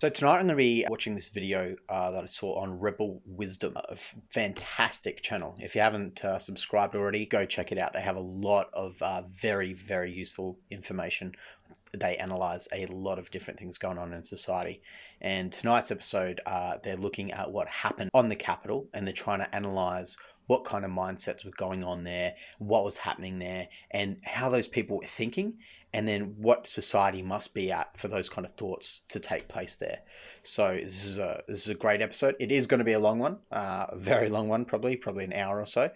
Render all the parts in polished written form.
So tonight I'm going to be watching this video that I saw on Rebel Wisdom, a fantastic channel. If you haven't subscribed already, go check it out. They have a lot of very, very useful information. They analyze a lot of different things going on in society. And tonight's episode, they're looking at what happened on the Capitol, and they're trying to analyze what kind of mindsets were going on there, what was happening there, and how those people were thinking, and then what society must be at for those kind of thoughts to take place there. So this is a great episode. It is going to be a long one, a very long one, probably an hour or so.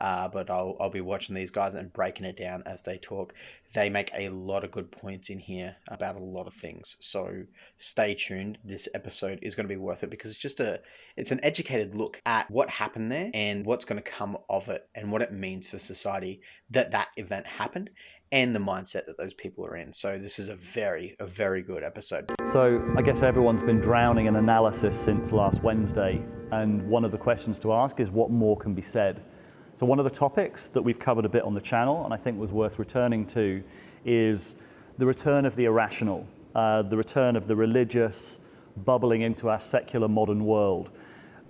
But I'll be watching these guys and breaking it down as they talk. They make a lot of good points in here about a lot of things. So stay tuned. This episode is going to be worth it because it's an educated look at what happened there and what's going to come of it and what it means for society that event happened and the mindset that those people are in. So this is a very good episode. So I guess everyone's been drowning in analysis since last Wednesday. And one of the questions to ask is what more can be said? So one of the topics that we've covered a bit on the channel and I think was worth returning to is the return of the irrational, the return of the religious bubbling into our secular modern world.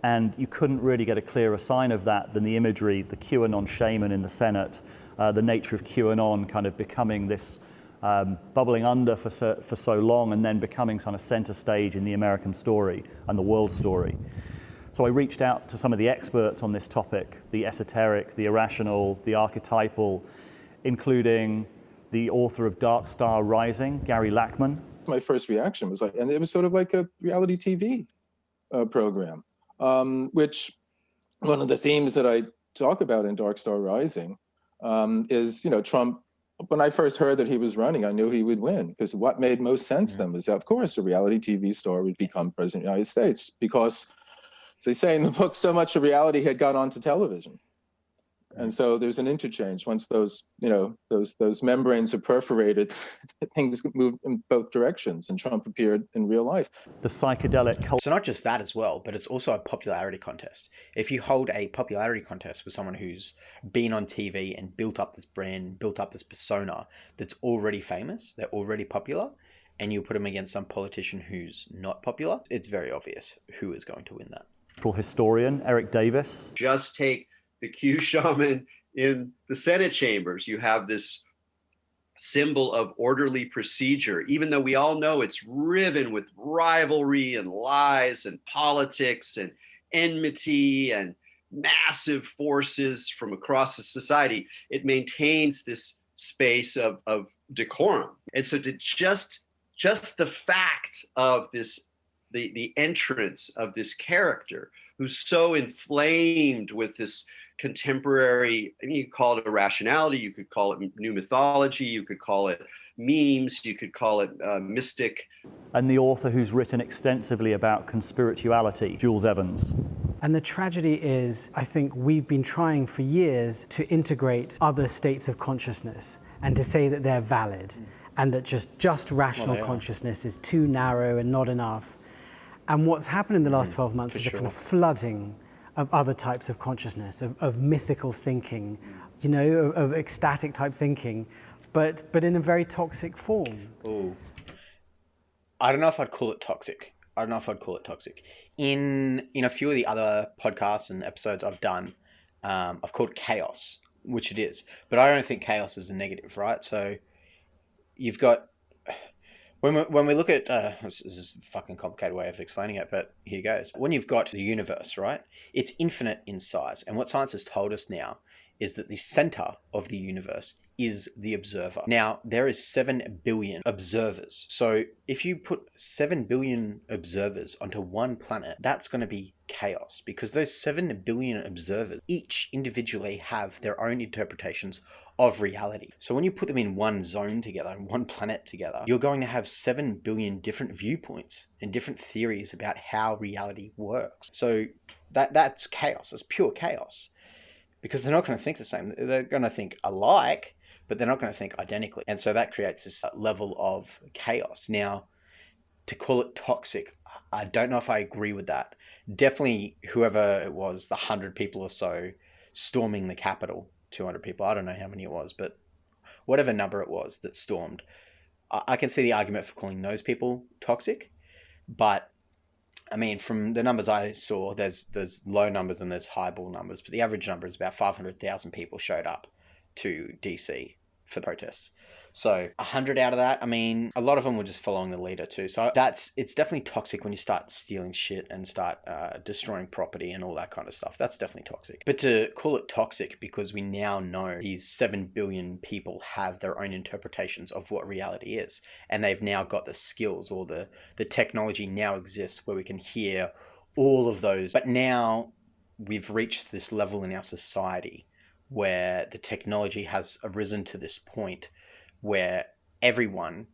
And you couldn't really get a clearer sign of that than the imagery, the Q Anon shaman in the Senate, the nature of Q Anon kind of becoming this bubbling under for so long and then becoming kind of center stage in the American story and the world story. So I reached out to some of the experts on this topic, the esoteric, the irrational, the archetypal, including the author of Dark Star Rising, Gary Lachman. My first reaction was like, and it was sort of like a reality TV program, which one of the themes that I talk about in Dark Star Rising is, Trump. When I first heard that he was running, I knew he would win because what made most sense then was that, of course, a reality TV star would become president of the United States because, as they say in the book, so much of reality had gone onto television. And so there's an interchange. Once those membranes are perforated, things move in both directions, and Trump appeared in real life. The psychedelic culture. So not just that as well, but it's also a popularity contest. If you hold a popularity contest with someone who's been on TV and built up this brand, built up this persona that's already famous, they're already popular, and you put them against some politician who's not popular, it's very obvious who is going to win that. Historian Eric Davis. Just take the Q shaman in the Senate chambers. You have this symbol of orderly procedure, even though we all know it's riven with rivalry and lies and politics and enmity and massive forces from across the society. It maintains this space of decorum. And so to just the fact of this, the entrance of this character who's so inflamed with this contemporary, you could call it irrationality, you could call it new mythology, you could call it memes, you could call it mystic. And the author who's written extensively about conspirituality, Jules Evans. And the tragedy is, I think we've been trying for years to integrate other states of consciousness and to say that they're valid and that just rational consciousness is too narrow and not enough. And what's happened in the last 12 months is a kind of flooding of other types of consciousness, of mythical thinking, of ecstatic type thinking, but in a very toxic form. Ooh. I don't know if I'd call it toxic. In a few of the other podcasts and episodes I've done, I've called it chaos, which it is. But I don't think chaos is a negative, right? So you've got... When we look at, this is a fucking complicated way of explaining it, but here goes. When you've got the universe, right, it's infinite in size. And what science has told us now is that the center of the universe is the observer. Now, there is 7 billion observers. So if you put 7 billion observers onto one planet, that's going to be chaos because those 7 billion observers each individually have their own interpretations of reality. So when you put them in one zone together, one planet together, you're going to have 7 billion different viewpoints and different theories about how reality works. So that's chaos. That's pure chaos. Because they're not going to think the same. They're going to think alike, but they're not going to think identically. And so that creates this level of chaos. Now, to call it toxic, I don't know if I agree with that. Definitely whoever it was, the 100 people or so storming the Capitol, 200 people, I don't know how many it was, but whatever number it was that stormed, I can see the argument for calling those people toxic. But I mean, from the numbers I saw, there's low numbers and there's highball numbers, but the average number is about 500,000 people showed up to DC for the protests. So 100 out of that, I mean, a lot of them were just following the leader too. So it's definitely toxic when you start stealing shit and start destroying property and all that kind of stuff. That's definitely toxic. But to call it toxic because we now know these 7 billion people have their own interpretations of what reality is. And they've now got the skills, or the technology now exists where we can hear all of those. But now we've reached this level in our society where the technology has arisen to this point where everyone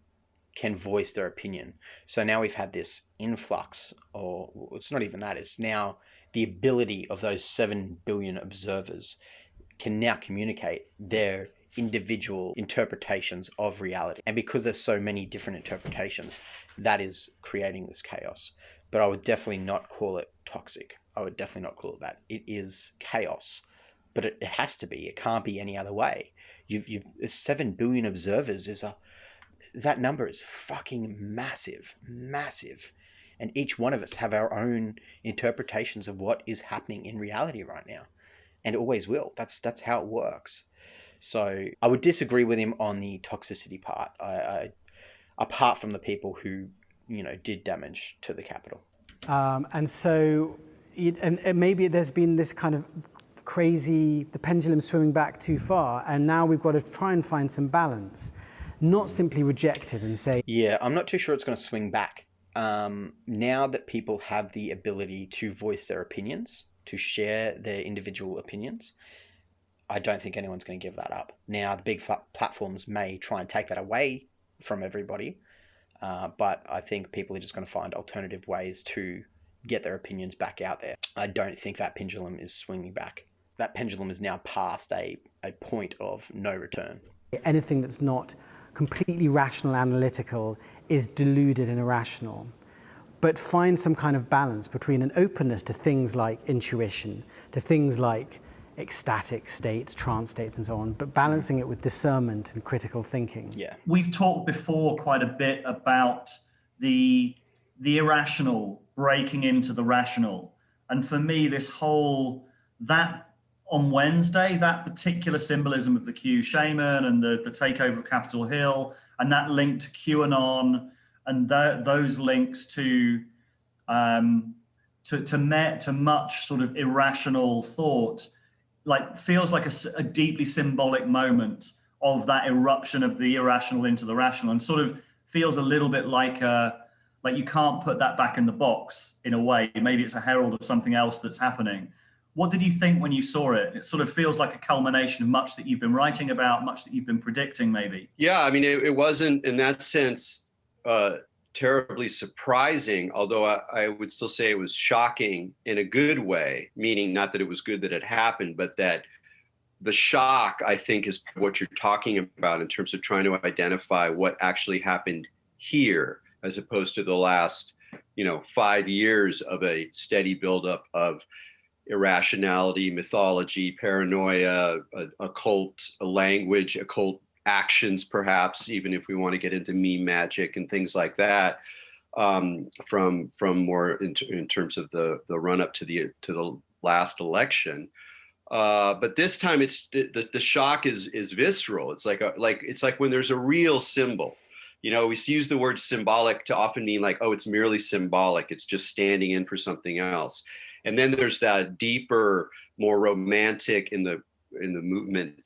can voice their opinion. So now we've had this influx, or it's not even that, it's now the ability of those 7 billion observers can now communicate their individual interpretations of reality. And because there's so many different interpretations, that is creating this chaos. But I would definitely not call it toxic. I would definitely not call it that. It is chaos. But it has to be. It can't be any other way. 7 billion observers that number is fucking massive, massive. And each one of us have our own interpretations of what is happening in reality right now, and it always will. That's how it works. So I would disagree with him on the toxicity part. I apart from the people who did damage to the Capitol. And so, and maybe there's been this kind of crazy, the pendulum swimming back too far, and now we've got to try and find some balance, not simply reject it and say... Yeah, I'm not too sure it's going to swing back. Now that people have the ability to voice their opinions, to share their individual opinions, I don't think anyone's going to give that up. Now, the big platforms may try and take that away from everybody, but I think people are just going to find alternative ways to get their opinions back out there. I don't think that pendulum is swinging back. That pendulum is now past a point of no return. Anything that's not completely rational, analytical is deluded and irrational. But find some kind of balance between an openness to things like intuition, to things like ecstatic states, trance states and so on, but balancing it with discernment and critical thinking. Yeah. We've talked before quite a bit about the irrational breaking into the rational. And for me, that on Wednesday, that particular symbolism of the Q Shaman and the takeover of Capitol Hill, and that link to Q Anon, and those links to much sort of irrational thought, like feels like a deeply symbolic moment of that eruption of the irrational into the rational, and sort of feels a little bit like you can't put that back in the box in a way. Maybe it's a herald of something else that's happening. What did you think when you saw it? It sort of feels like a culmination of much that you've been writing about, much that you've been predicting, maybe. Yeah, I mean, it wasn't in that sense terribly surprising, although I would still say it was shocking in a good way, meaning not that it was good that it happened, but that the shock, I think, is what you're talking about in terms of trying to identify what actually happened here, as opposed to the last, 5 years of a steady buildup of irrationality, mythology, paranoia, occult language, occult actions, perhaps, even if we want to get into meme magic and things like that, from more in terms of the run up to the last election. But this time, it's the shock is visceral. It's like when there's a real symbol. We use the word symbolic to often mean like, oh, it's merely symbolic. It's just standing in for something else. And then there's that deeper, more romantic in the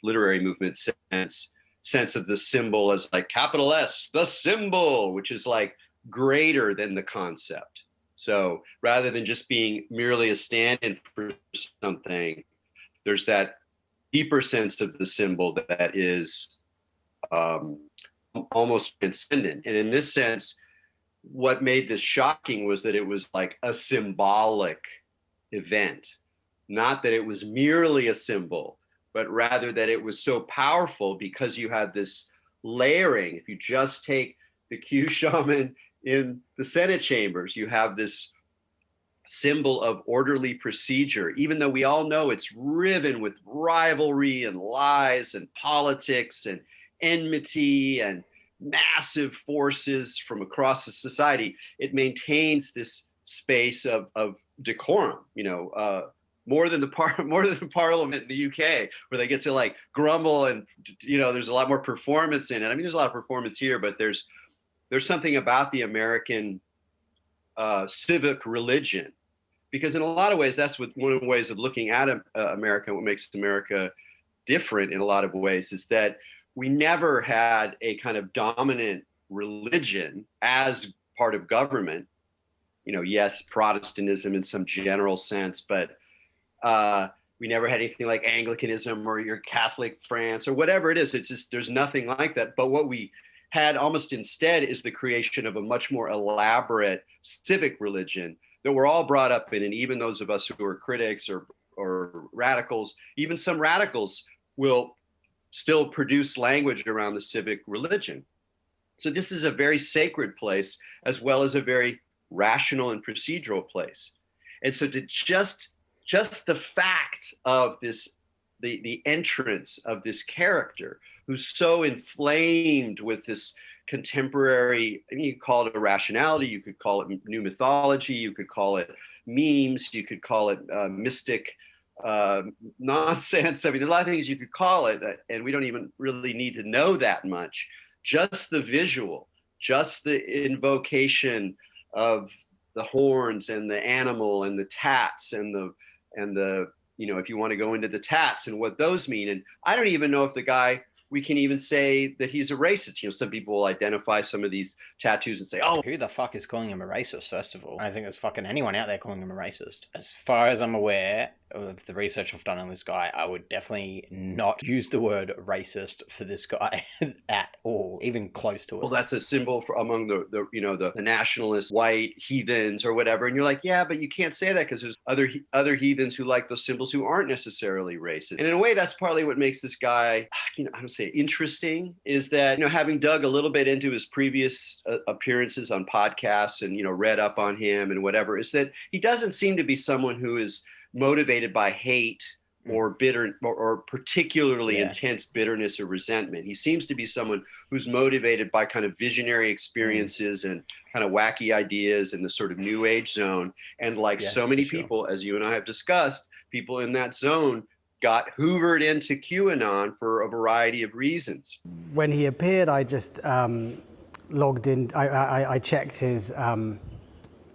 literary movement sense of the symbol as like capital S, the symbol, which is like greater than the concept. So rather than just being merely a stand-in for something, there's that deeper sense of the symbol that is almost transcendent. And in this sense, what made this shocking was that it was like a symbolic event, not that it was merely a symbol, but rather that it was so powerful because you had this layering. If you just take the Q Shaman in the Senate chambers, you have this symbol of orderly procedure, even though we all know it's riven with rivalry and lies and politics and enmity and massive forces from across the society, it maintains this space of decorum, more than more than the parliament in the UK, where they get to like grumble and, there's a lot more performance in it. I mean, there's a lot of performance here, but there's something about the American civic religion, because in a lot of ways, that's one of the ways of looking at America. What makes America different in a lot of ways is that we never had a kind of dominant religion as part of government. Yes, Protestantism in some general sense, but we never had anything like Anglicanism or your Catholic France or whatever it is. It's just, there's nothing like that. But what we had almost instead is the creation of a much more elaborate civic religion that we're all brought up in. And even those of us who are critics or radicals, even some radicals will still produce language around the civic religion. So this is a very sacred place, as well as a very rational and procedural place. And so to just the fact of this, the entrance of this character who's so inflamed with this contemporary, I mean, you could call it irrationality, you could call it new mythology, you could call it memes, you could call it mystic nonsense. I mean, there's a lot of things you could call it, and we don't even really need to know that much. Just the visual, just the invocation of the horns and the animal and the tats and the if you want to go into the tats and what those mean. And I don't even know if the guy, we can even say that he's a racist. Some people will identify some of these tattoos and say, oh, who the fuck is calling him a racist, first of all? I don't think there's fucking anyone out there calling him a racist. As far as I'm aware of the research I've done on this guy, I would definitely not use the word racist for this guy at all, even close to it. Well, that's a symbol for among the nationalist white heathens or whatever. And you're like, yeah, but you can't say that because there's other heathens who like those symbols who aren't necessarily racist. And in a way, that's partly what makes this guy, I don't say interesting, is that, having dug a little bit into his previous appearances on podcasts and, read up on him and whatever, is that he doesn't seem to be someone who is motivated by hate or bitter or particularly intense bitterness or resentment. He seems to be someone who's motivated by kind of visionary experiences and kind of wacky ideas in the sort of new age zone. And like so many people, as you and I have discussed, people in that zone got hoovered into QAnon for a variety of reasons. When he appeared, I just logged in. I checked his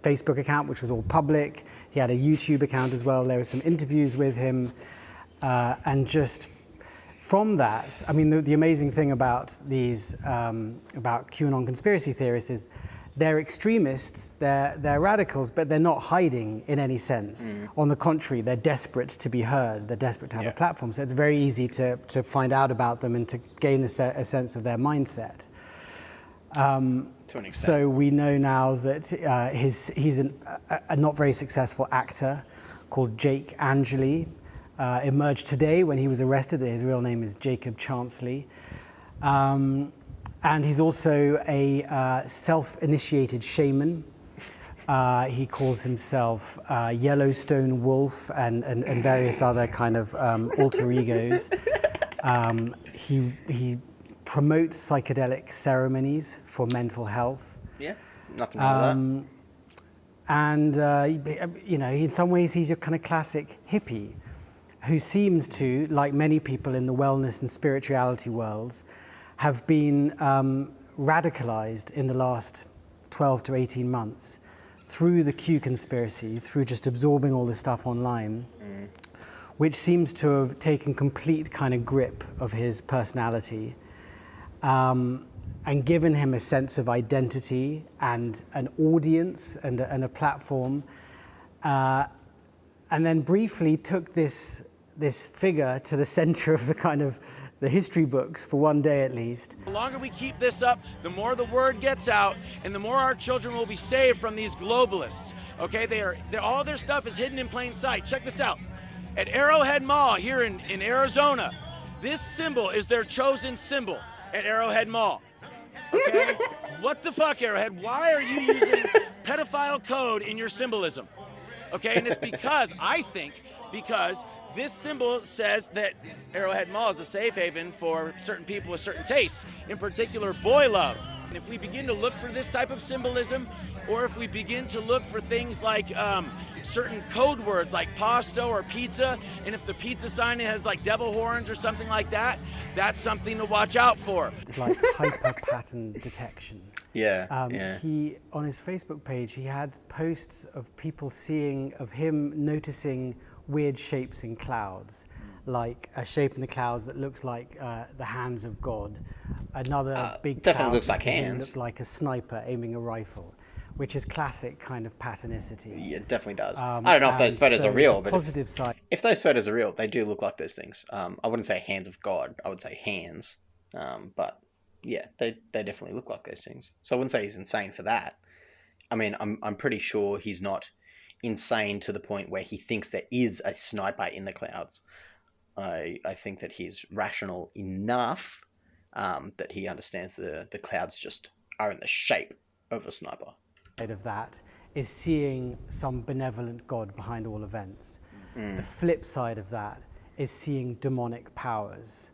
Facebook account, which was all public. He had a YouTube account as well. There were some interviews with him. And just from that, I mean, the amazing thing about these, about QAnon conspiracy theorists is they're extremists, they're radicals, but they're not hiding in any sense. On the contrary, they're desperate to be heard. They're desperate to have a platform. So it's very easy to find out about them and to gain a sense of their mindset. So we know now that he's a not very successful actor called Jake Angeli. Emerged today when he was arrested that his real name is Jacob Chansley. And he's also a self-initiated shaman. He calls himself Yellowstone Wolf and various other kind of alter egos. He promotes psychedelic ceremonies for mental health. Yeah, nothing wrong with that. And, in some ways he's your kind of classic hippie who seems to, like many people in the wellness and spirituality worlds, have been radicalized in the last 12 to 18 months through the Q conspiracy, through just absorbing all this stuff online, which seems to have taken complete kind of grip of his personality and given him a sense of identity and an audience and a platform, and then briefly took this figure to the center of the kind of the history books for one day at least. The longer we keep this up, the more the word gets out and the more our children will be saved from these globalists. Okay, they're all their stuff is hidden in plain sight. Check this out. At Arrowhead Mall here in Arizona, this symbol is their chosen symbol at Arrowhead Mall. Okay? What the fuck, Arrowhead? Why are you using pedophile code in your symbolism? Okay, and it's because, I think, because This symbol says that Arrowhead Mall is a safe haven for certain people with certain tastes, in particular boy love. And if we begin to look for this type of symbolism, or if we begin to look for things like certain code words like pasta or pizza, and if the pizza sign has like devil horns or something like that, that's something to watch out for. It's like hyper pattern detection. Yeah. He, on his Facebook page, he had posts of people of him noticing weird shapes in clouds, like a shape in the clouds that looks like the hands of God. Another big definitely cloud looks like to him hands. looked like a sniper aiming a rifle, which is classic kind of patternicity. Yeah, it definitely does. I don't know if those photos are real, but positive side. if those photos are real, they do look like those things. I wouldn't say hands of God. I would say hands. But yeah, they definitely look like those things. So I wouldn't say he's insane for that. I mean, I'm pretty sure he's not insane to the point where he thinks there is a sniper in the clouds. I think that he's rational enough that he understands the clouds just are in the shape of a sniper. Of that is seeing some benevolent God behind all events. The flip side of that is seeing demonic powers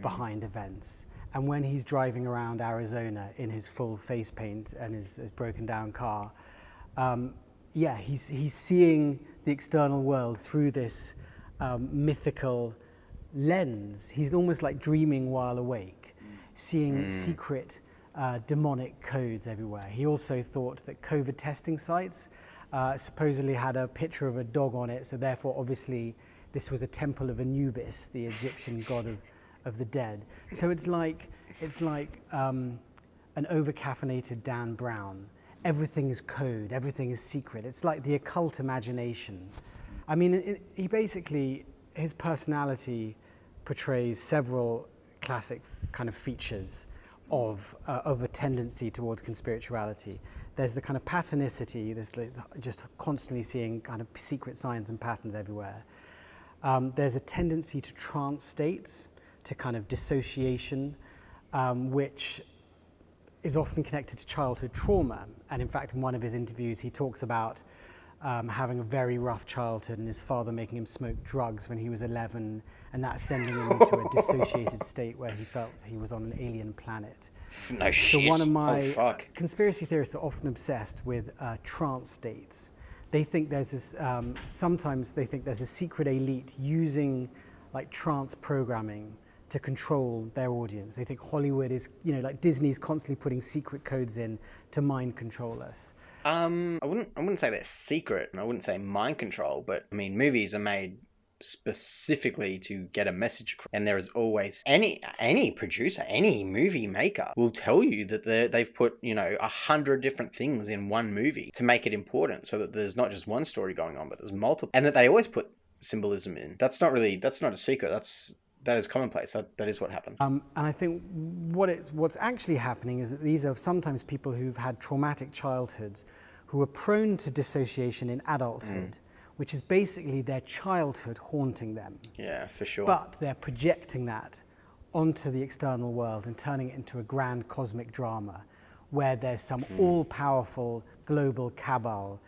behind events. And when he's driving around Arizona in his full face paint and his broken down car, he's seeing the external world through this mythical lens. He's almost like dreaming while awake, seeing secret demonic codes everywhere. He also thought that COVID testing sites supposedly had a picture of a dog on it, so therefore obviously this was a temple of Anubis, the Egyptian god of the dead. So it's like an over-caffeinated Dan Brown. Everything is code, everything is secret. It's like the occult imagination. I mean, he basically, his personality portrays several classic kind of features of a tendency towards conspirituality. There's the kind of patternicity, there's just constantly seeing kind of secret signs and patterns everywhere. There's a tendency to trance states, to kind of dissociation, which is often connected to childhood trauma. And in fact, in one of his interviews, he talks about having a very rough childhood and his father making him smoke drugs when he was 11, and that sending him into a dissociated state where he felt he was on an alien planet. No shit. So one of my conspiracy theorists are often obsessed with trance states. They think there's this, sometimes they think there's a secret elite using like trance programming to control their audience. They think Hollywood is, like Disney's constantly putting secret codes in to mind control us. I wouldn't say they're secret, and I wouldn't say mind control, but I mean, movies are made specifically to get a message across. And there is always any producer, any movie maker will tell you that they've put 100 different things in one movie to make it important, so that there's not just one story going on, but there's multiple, and that they always put symbolism in. That's not a secret. That is commonplace. That is what happened. And I think what's actually happening is that these are sometimes people who've had traumatic childhoods, who are prone to dissociation in adulthood, which is basically their childhood haunting them. Yeah, for sure. But they're projecting that onto the external world and turning it into a grand cosmic drama where there's some all-powerful global cabal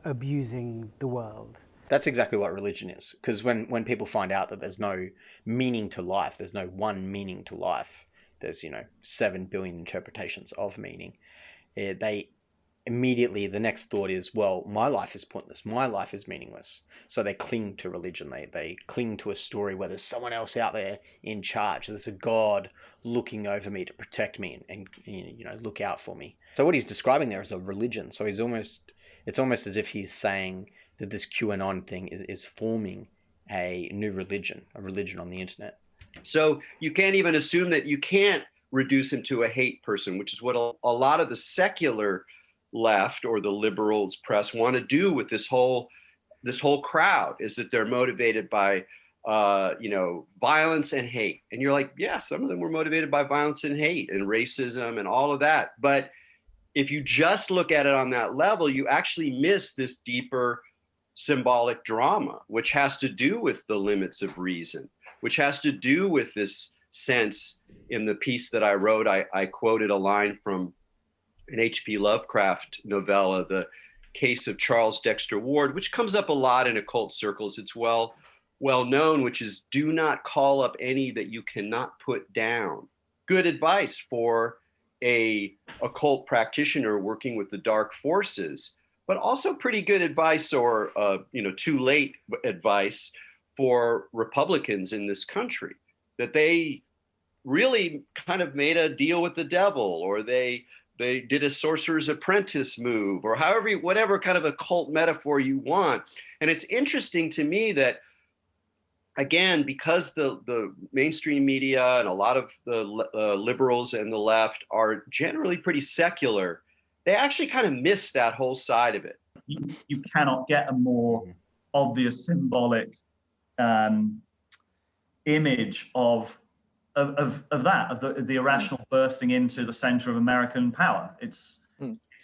abusing the world. That's exactly what religion is. Because when people find out that there's no meaning to life, there's no one meaning to life, there's 7 billion interpretations of meaning, they immediately, the next thought is, well, my life is pointless, my life is meaningless. So they cling to religion. They cling to a story where there's someone else out there in charge. There's a God looking over me to protect me and look out for me. So what he's describing there is a religion. So it's almost as if he's saying that this Q Anon thing is forming a new religion, a religion on the internet. So you can't even assume that you can't reduce him to a hate person, which is what a lot of the secular left or the liberals press want to do with this whole crowd, is that they're motivated by violence and hate. And you're like, yeah, some of them were motivated by violence and hate and racism and all of that. But if you just look at it on that level, you actually miss this deeper symbolic drama, which has to do with the limits of reason, which has to do with this sense. In the piece that I wrote, I quoted a line from an H.P. Lovecraft novella, The case of Charles Dexter Ward, which comes up a lot in occult circles. It's well known, which is do not call up any that you cannot put down. Good advice for a occult practitioner working with the dark forces, but also pretty good advice, or too late advice for Republicans in this country, that they really kind of made a deal with the devil, or they did a sorcerer's apprentice move, or whatever kind of occult metaphor you want. And it's interesting to me that, again, because the mainstream media and a lot of the liberals and the left are generally pretty secular, they actually kind of miss that whole side of it. You cannot get a more obvious symbolic image of the irrational bursting into the center of American power. It's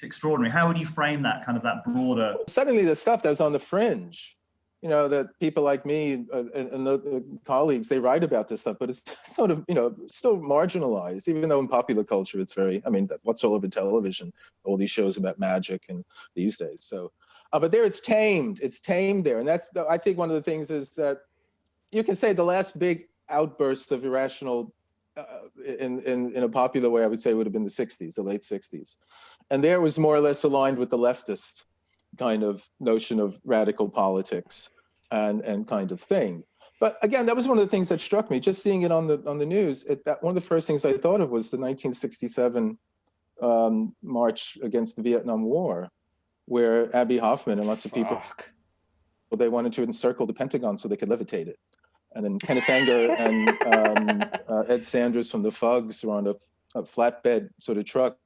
extraordinary. How would you frame that broader? Suddenly the stuff that was on the fringe, that people like me and the colleagues, they write about this stuff, but it's sort of, still marginalized, even though in popular culture, it's very, what's all over television, all these shows about magic and these days. So, but there it's tamed there. And that's, I think one of the things is that you can say the last big outburst of irrational in a popular way, I would say would have been the late 60s. And there was more or less aligned with the leftist kind of notion of radical politics and kind of thing. But again, that was one of the things that struck me, just seeing it on the news. One of the first things I thought of was the 1967 march against the Vietnam War, where Abby Hoffman and lots of people, they wanted to encircle the Pentagon so they could levitate it. And then Kenneth Anger and Ed Sanders from the Fugs were on a flatbed sort of truck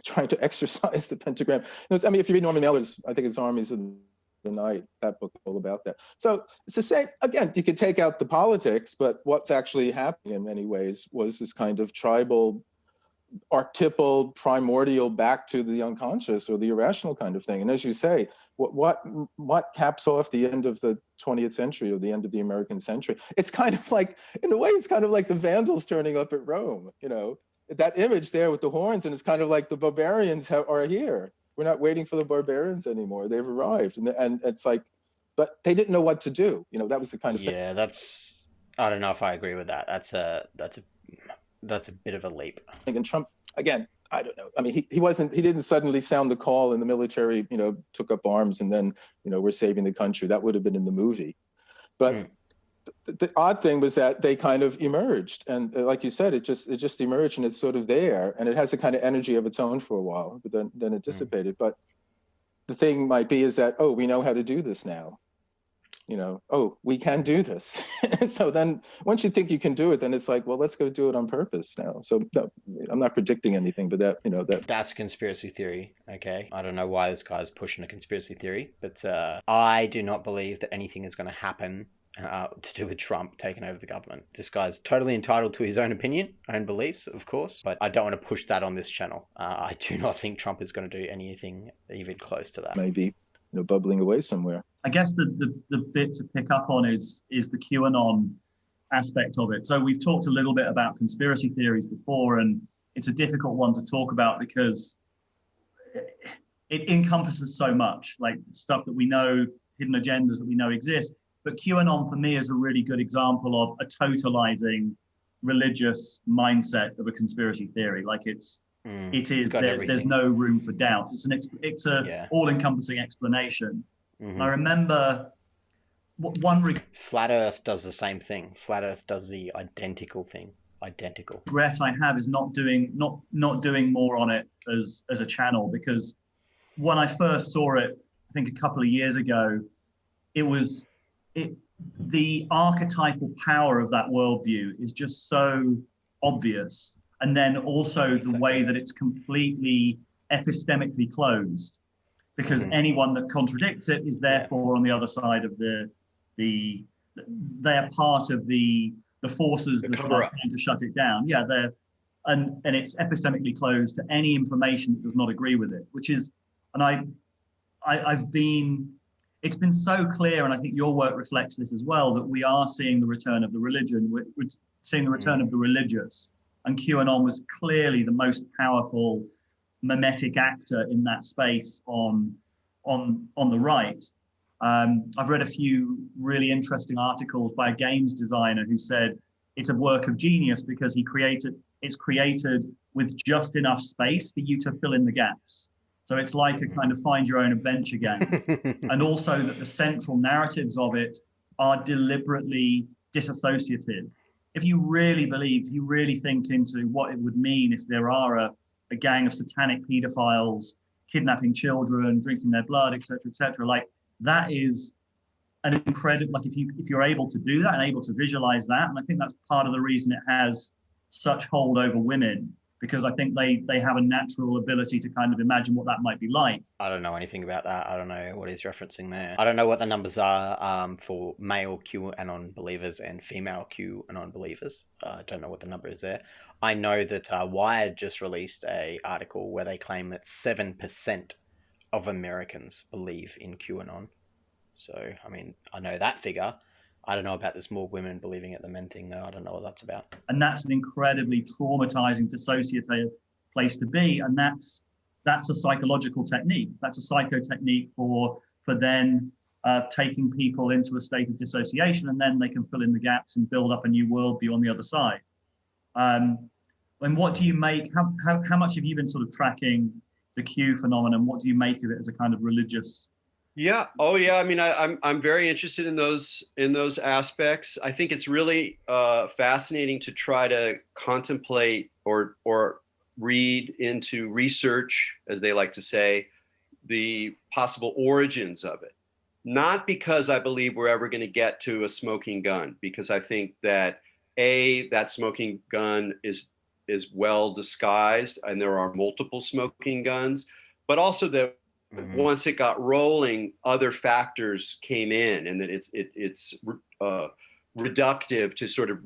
trying to exercise the pentagram. If you read Norman Mailer's, I think it's Armies of the Night, that book all about that. So it's the same. Again, you could take out the politics, but what's actually happening in many ways was this kind of tribal, archetypal, primordial, back to the unconscious or the irrational kind of thing. And as you say, what caps off the end of the 20th century or the end of the American century? It's kind of like, in a way, it's kind of like the Vandals turning up at Rome, that image there with the horns, and it's kind of like the barbarians are here. We're not waiting for the barbarians anymore. They've arrived. And it's like, but they didn't know what to do. That was the kind of thing. Yeah, I don't know if I agree with that. That's a bit of a leap. And Trump, again, I don't know. He didn't suddenly sound the call and the military, took up arms and then, we're saving the country. That would have been in the movie. But the odd thing was that they kind of emerged. And like you said, it just emerged, and it's sort of there, and it has a kind of energy of its own for a while, but then it dissipated. But the thing might be is that, we know how to do this now. We can do this. So then once you think you can do it, then it's like, well, let's go do it on purpose now. So no, I'm not predicting anything, but that's a conspiracy theory. Okay. I don't know why this guy's pushing a conspiracy theory, but I do not believe that anything is going to happen to do with Trump taking over the government. This guy's totally entitled to his own opinion, own beliefs, of course, but I don't want to push that on this channel. I do not think Trump is going to do anything even close to that. Maybe, bubbling away somewhere. I guess the bit to pick up on is the QAnon aspect of it. So we've talked a little bit about conspiracy theories before, and it's a difficult one to talk about because it encompasses so much, like stuff that we know, hidden agendas that we know exist. But QAnon for me is a really good example of a totalizing religious mindset of a conspiracy theory. Like there's no room for doubt. It's a all-encompassing explanation. Mm-hmm. I remember Flat Earth does the same thing. Flat Earth does the identical thing. Identical. Regret I have is not doing more on it as a channel, because when I first saw it, I think a couple of years ago, the archetypal power of that worldview is just so obvious. And then also the way that it's completely epistemically closed, because anyone that contradicts it is therefore on the other side of they're part of the forces that are trying to shut it down. Yeah, and it's epistemically closed to any information that does not agree with it, which is, and it's been so clear, and I think your work reflects this as well, that we are seeing the return of the religion, we're seeing the return of the religious, and QAnon was clearly the most powerful mimetic actor in that space on the right. I've read a few really interesting articles by a games designer who said it's a work of genius because it's created with just enough space for you to fill in the gaps. So it's like a kind of find your own adventure game. And also that the central narratives of it are deliberately disassociative. If you really think into what it would mean if there are a gang of satanic pedophiles kidnapping children, drinking their blood, et cetera, like that is an incredible, like if you're able to do that and able to visualize that, and I think that's part of the reason it has such hold over women, because I think they have a natural ability to kind of imagine what that might be like. I don't know anything about that. I don't know what he's referencing there. I don't know what the numbers are for male Q Anon believers and female Q Anon believers. I don't know what the number is there. I know that Wired just released a article where they claim that 7% of Americans believe in QAnon. So, I mean, I know that figure. I don't know about this more women believing it than men thing, though. I don't know what that's about. And that's an incredibly traumatizing, dissociative place to be. And that's a psychological technique. That's a psycho technique for then taking people into a state of dissociation, and then they can fill in the gaps and build up a new worldview on the other side. And what do you make? How much have you been sort of tracking the Q phenomenon? What do you make of it as a kind of religious? Yeah. Oh, yeah. I mean, I'm very interested in those aspects. I think it's really fascinating to try to contemplate or read into research, as they like to say, the possible origins of it. Not because I believe we're ever going to get to a smoking gun, because I think that that smoking gun is well disguised, and there are multiple smoking guns, but also that once it got rolling, other factors came in, and that it's reductive to sort of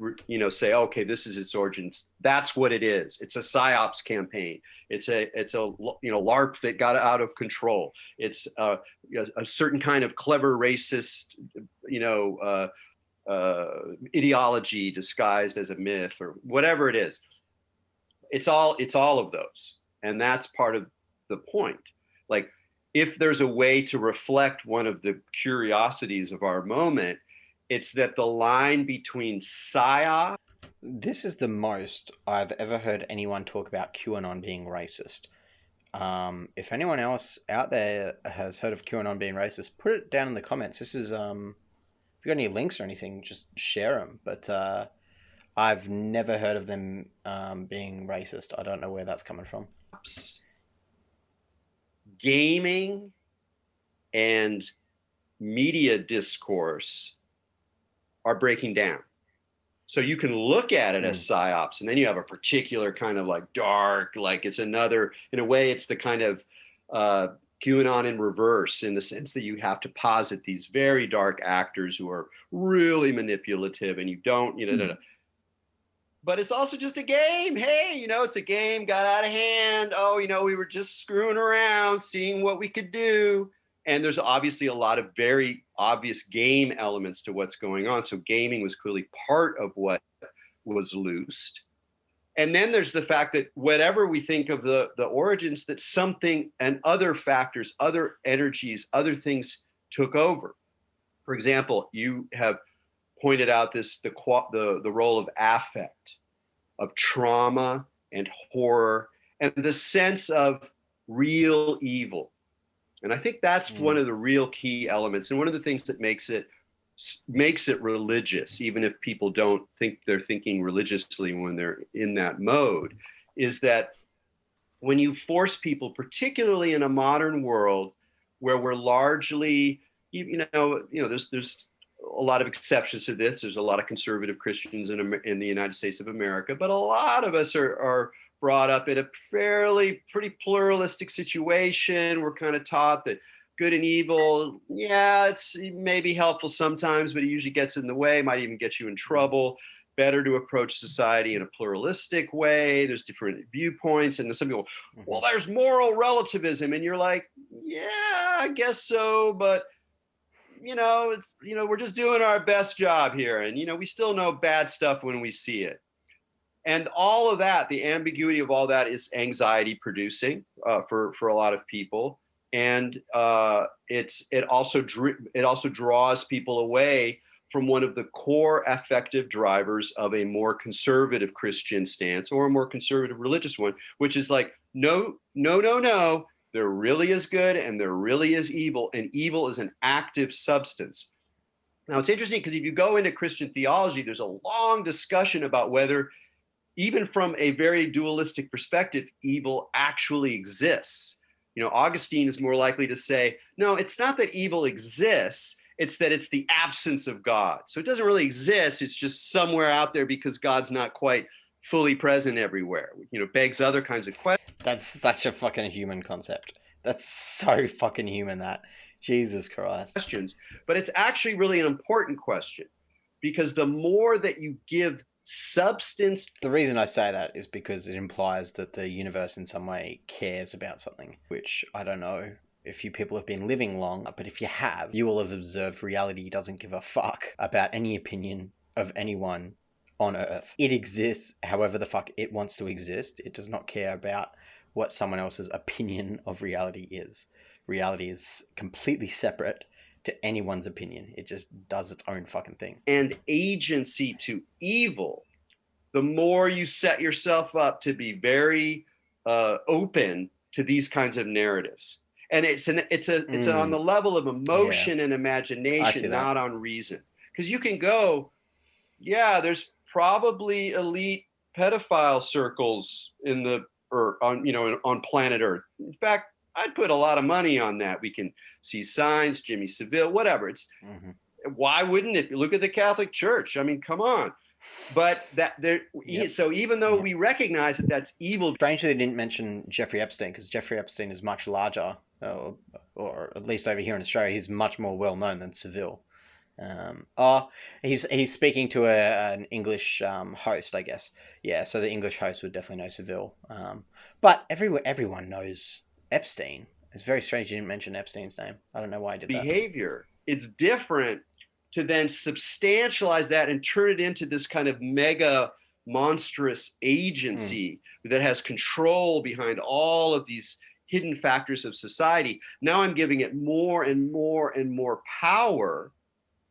say, okay, this is its origins. That's what it is. It's a psyops campaign. It's a LARP that got out of control. It's a certain kind of clever racist ideology disguised as a myth, or whatever it is. It's all of those, and that's part of the point. Like, if there's a way to reflect one of the curiosities of our moment, it's that the line between psyop. This is the most I've ever heard anyone talk about QAnon being racist. If anyone else out there has heard of QAnon being racist, put it down in the comments. This is, if you got any links or anything, just share them. But I've never heard of them being racist. I don't know where that's coming from. Gaming and media discourse are breaking down. So you can look at it as psyops, and then you have a particular kind of like dark, like it's another, in a way, it's the kind of QAnon in reverse, in the sense that you have to posit these very dark actors who are really manipulative, and you don't, But it's also just a game. Hey, it's a game, got out of hand. Oh, we were just screwing around, seeing what we could do. And there's obviously a lot of very obvious game elements to what's going on. So gaming was clearly part of what was loosed. And then there's the fact that whatever we think of the origins, that something and other factors, other energies, other things took over. For example, you have pointed out the role of affect, of trauma and horror, and the sense of real evil. And I think that's one of the real key elements, and one of the things that makes it religious, even if people don't think they're thinking religiously when they're in that mode, is that when you force people, particularly in a modern world where we're largely, there's a lot of exceptions to this. There's a lot of conservative Christians in the United States of America, but a lot of us are brought up in a pretty pluralistic situation. We're kind of taught that good and evil, it's maybe helpful sometimes, but it usually gets in the way, might even get you in trouble. Better to approach society in a pluralistic way. There's different viewpoints, and some people, well, there's moral relativism, and you're like, yeah, I guess so, but we're just doing our best job here. And, we still know bad stuff when we see it. And all of that, the ambiguity of all that is anxiety producing for a lot of people. And it also draws people away from one of the core affective drivers of a more conservative Christian stance or a more conservative religious one, which is like, no, no, no, no, there really is good and there really is evil, and evil is an active substance. Now, it's interesting because if you go into Christian theology, there's a long discussion about whether, even from a very dualistic perspective, evil actually exists. You know, Augustine is more likely to say, no, it's not that evil exists, it's that it's the absence of God. So it doesn't really exist, it's just somewhere out there because God's not quite fully present everywhere. You know, begs other kinds of questions. That's such a fucking human concept. That's so fucking human, that. Jesus Christ. But it's actually really an important question, because the more that you give substance. The reason I say that is because it implies that the universe in some way cares about something, which I don't know if you people have been living long, but if you have, you will have observed reality doesn't give a fuck about any opinion of anyone on Earth. It exists however the fuck it wants to exist. It does not care about what someone else's opinion of reality is. Reality is completely separate to anyone's opinion. It just does its own fucking thing. And agency to evil, the more you set yourself up to be very open to these kinds of narratives. And it's on the level of emotion and imagination, not on reason. Because you can go, yeah, there's probably elite pedophile circles on planet Earth. In fact, I'd put a lot of money on that. We can see signs, Jimmy Savile, whatever. It's why wouldn't it? Look at the Catholic Church. I mean, come on. But so even though we recognize that that's evil. Strangely, they didn't mention Jeffrey Epstein, because Jeffrey Epstein is much larger, or at least over here in Australia, he's much more well known than Seville. He's speaking to an English host, I guess. Yeah, so the English host would definitely know Seville. But everyone knows Epstein. It's very strange you didn't mention Epstein's name. I don't know why I did that. Behavior. It's different to then substantialize that and turn it into this kind of mega monstrous agency that has control behind all of these hidden factors of society. Now I'm giving it more and more and more power,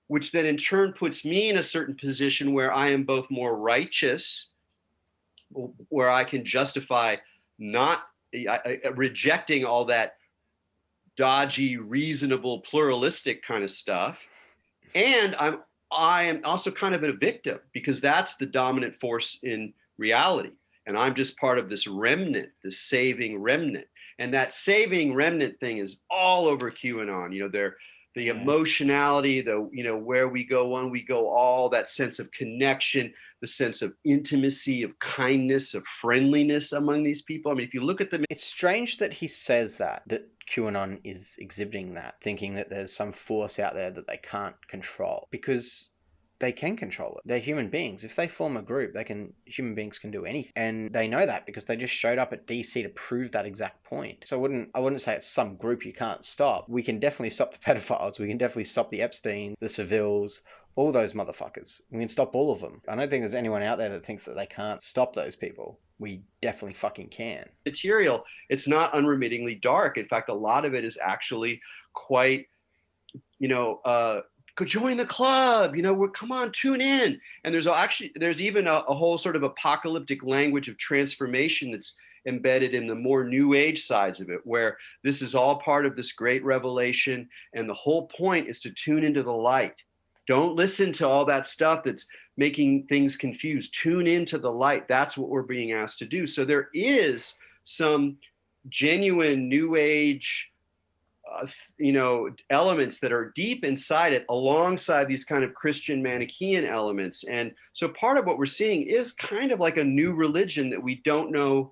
which then in turn puts me in a certain position where I am both more righteous, where I can justify not rejecting all that dodgy, reasonable, pluralistic kind of stuff. And I am also kind of a victim, because that's the dominant force in reality. And I'm just part of this remnant, this saving remnant. And that saving remnant thing is all over QAnon. You know, the emotionality, where we go one, we go all, that sense of connection, the sense of intimacy, of kindness, of friendliness among these people. I mean, if you look at them. It's strange that he says that QAnon is exhibiting that, thinking that there's some force out there that they can't control, because they can control it. They're human beings. If they form a group, human beings can do anything. And they know that because they just showed up at DC to prove that exact point. So I wouldn't say it's some group you can't stop. We can definitely stop the pedophiles. We can definitely stop the Epstein, the Sevilles, all those motherfuckers. We can stop all of them. I don't think there's anyone out there that thinks that they can't stop those people. We definitely fucking can. Material, it's not unremittingly dark. In fact, a lot of it is actually quite, go join the club, come on, tune in. And there's even a whole sort of apocalyptic language of transformation that's embedded in the more new age sides of it, where this is all part of this great revelation. And the whole point is to tune into the light. Don't listen to all that stuff that's making things confused. Tune into the light. That's what we're being asked to do. So there is some genuine new age elements that are deep inside it, alongside these kind of Christian Manichaean elements. And so part of what we're seeing is kind of like a new religion that we don't know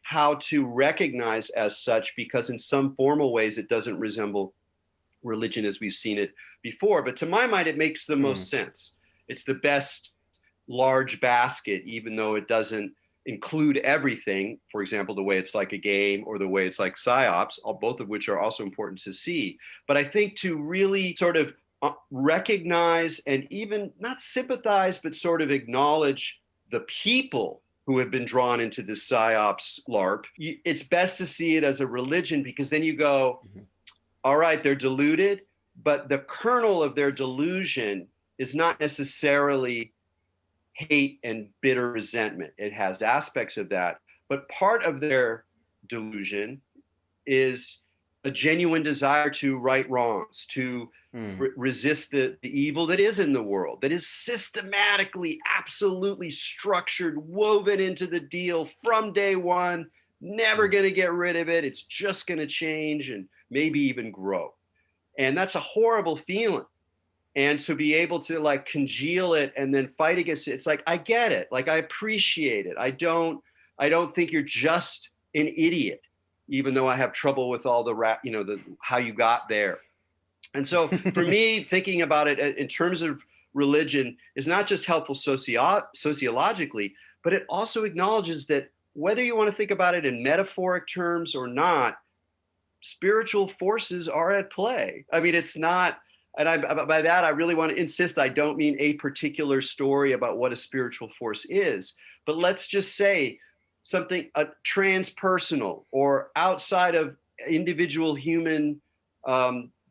how to recognize as such, because in some formal ways it doesn't resemble religion as we've seen it before. But to my mind, it makes the most sense. It's the best large basket, even though it doesn't include everything. For example, the way it's like a game, or the way it's like psyops, both of which are also important to see. But I think to really sort of recognize and even not sympathize, but sort of acknowledge the people who have been drawn into this psyops LARP. It's best to see it as a religion, because then you go, all right, they're deluded, but the kernel of their delusion is not necessarily hate and bitter resentment. It has aspects of that, but part of their delusion is a genuine desire to right wrongs, to resist the evil that is in the world, that is systematically, absolutely structured, woven into the deal from day one, never going to get rid of it. It's just going to change and maybe even grow. And that's a horrible feeling. And to be able to like congeal it and then fight against it, it's like, I get it. Like, I appreciate it. I don't think you're just an idiot, even though I have trouble with all the how you got there. And so for me, thinking about it in terms of religion is not just helpful sociologically, but it also acknowledges that whether you want to think about it in metaphoric terms or not, spiritual forces are at play. I mean, it's not, and by that, I really want to insist, I don't mean a particular story about what a spiritual force is, but let's just say something transpersonal or outside of individual human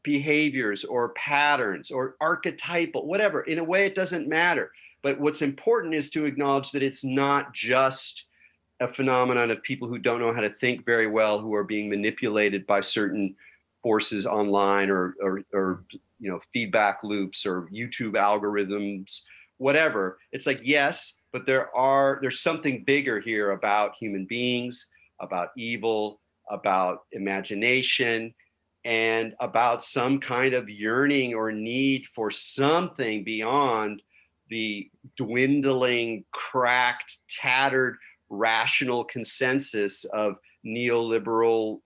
behaviors or patterns or archetypal, whatever. In a way, it doesn't matter. But what's important is to acknowledge that it's not just a phenomenon of people who don't know how to think very well, who are being manipulated by certain forces online or feedback loops or YouTube algorithms, whatever. It's like, yes, but there's something bigger here about human beings, about evil, about imagination, and about some kind of yearning or need for something beyond the dwindling, cracked, tattered, rational consensus of neoliberal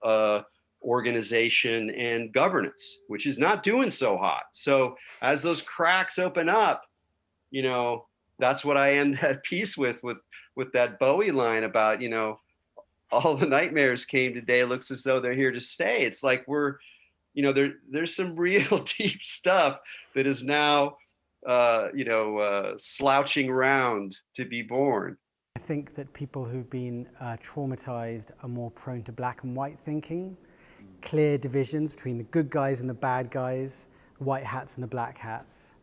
organization and governance, which is not doing so hot. So as those cracks open up, that's what I end that piece with that Bowie line about, all the nightmares came today. Looks as though they're here to stay. It's like there's some real deep stuff that is now, slouching around to be born. I think that people who've been traumatized are more prone to black and white thinking, clear divisions between the good guys and the bad guys, the white hats and the black hats.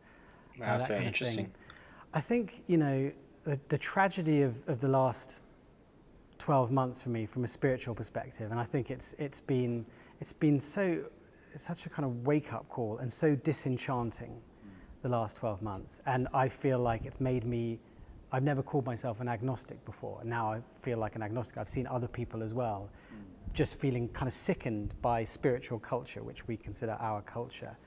That's very interesting. I think, the tragedy of the last 12 months for me from a spiritual perspective, and I think it's been such a kind of wake-up call and so disenchanting the last 12 months. And I feel like it's made me, I've never called myself an agnostic before. And now I feel like an agnostic. I've seen other people as well, just feeling kind of sickened by spiritual culture, which we consider our culture.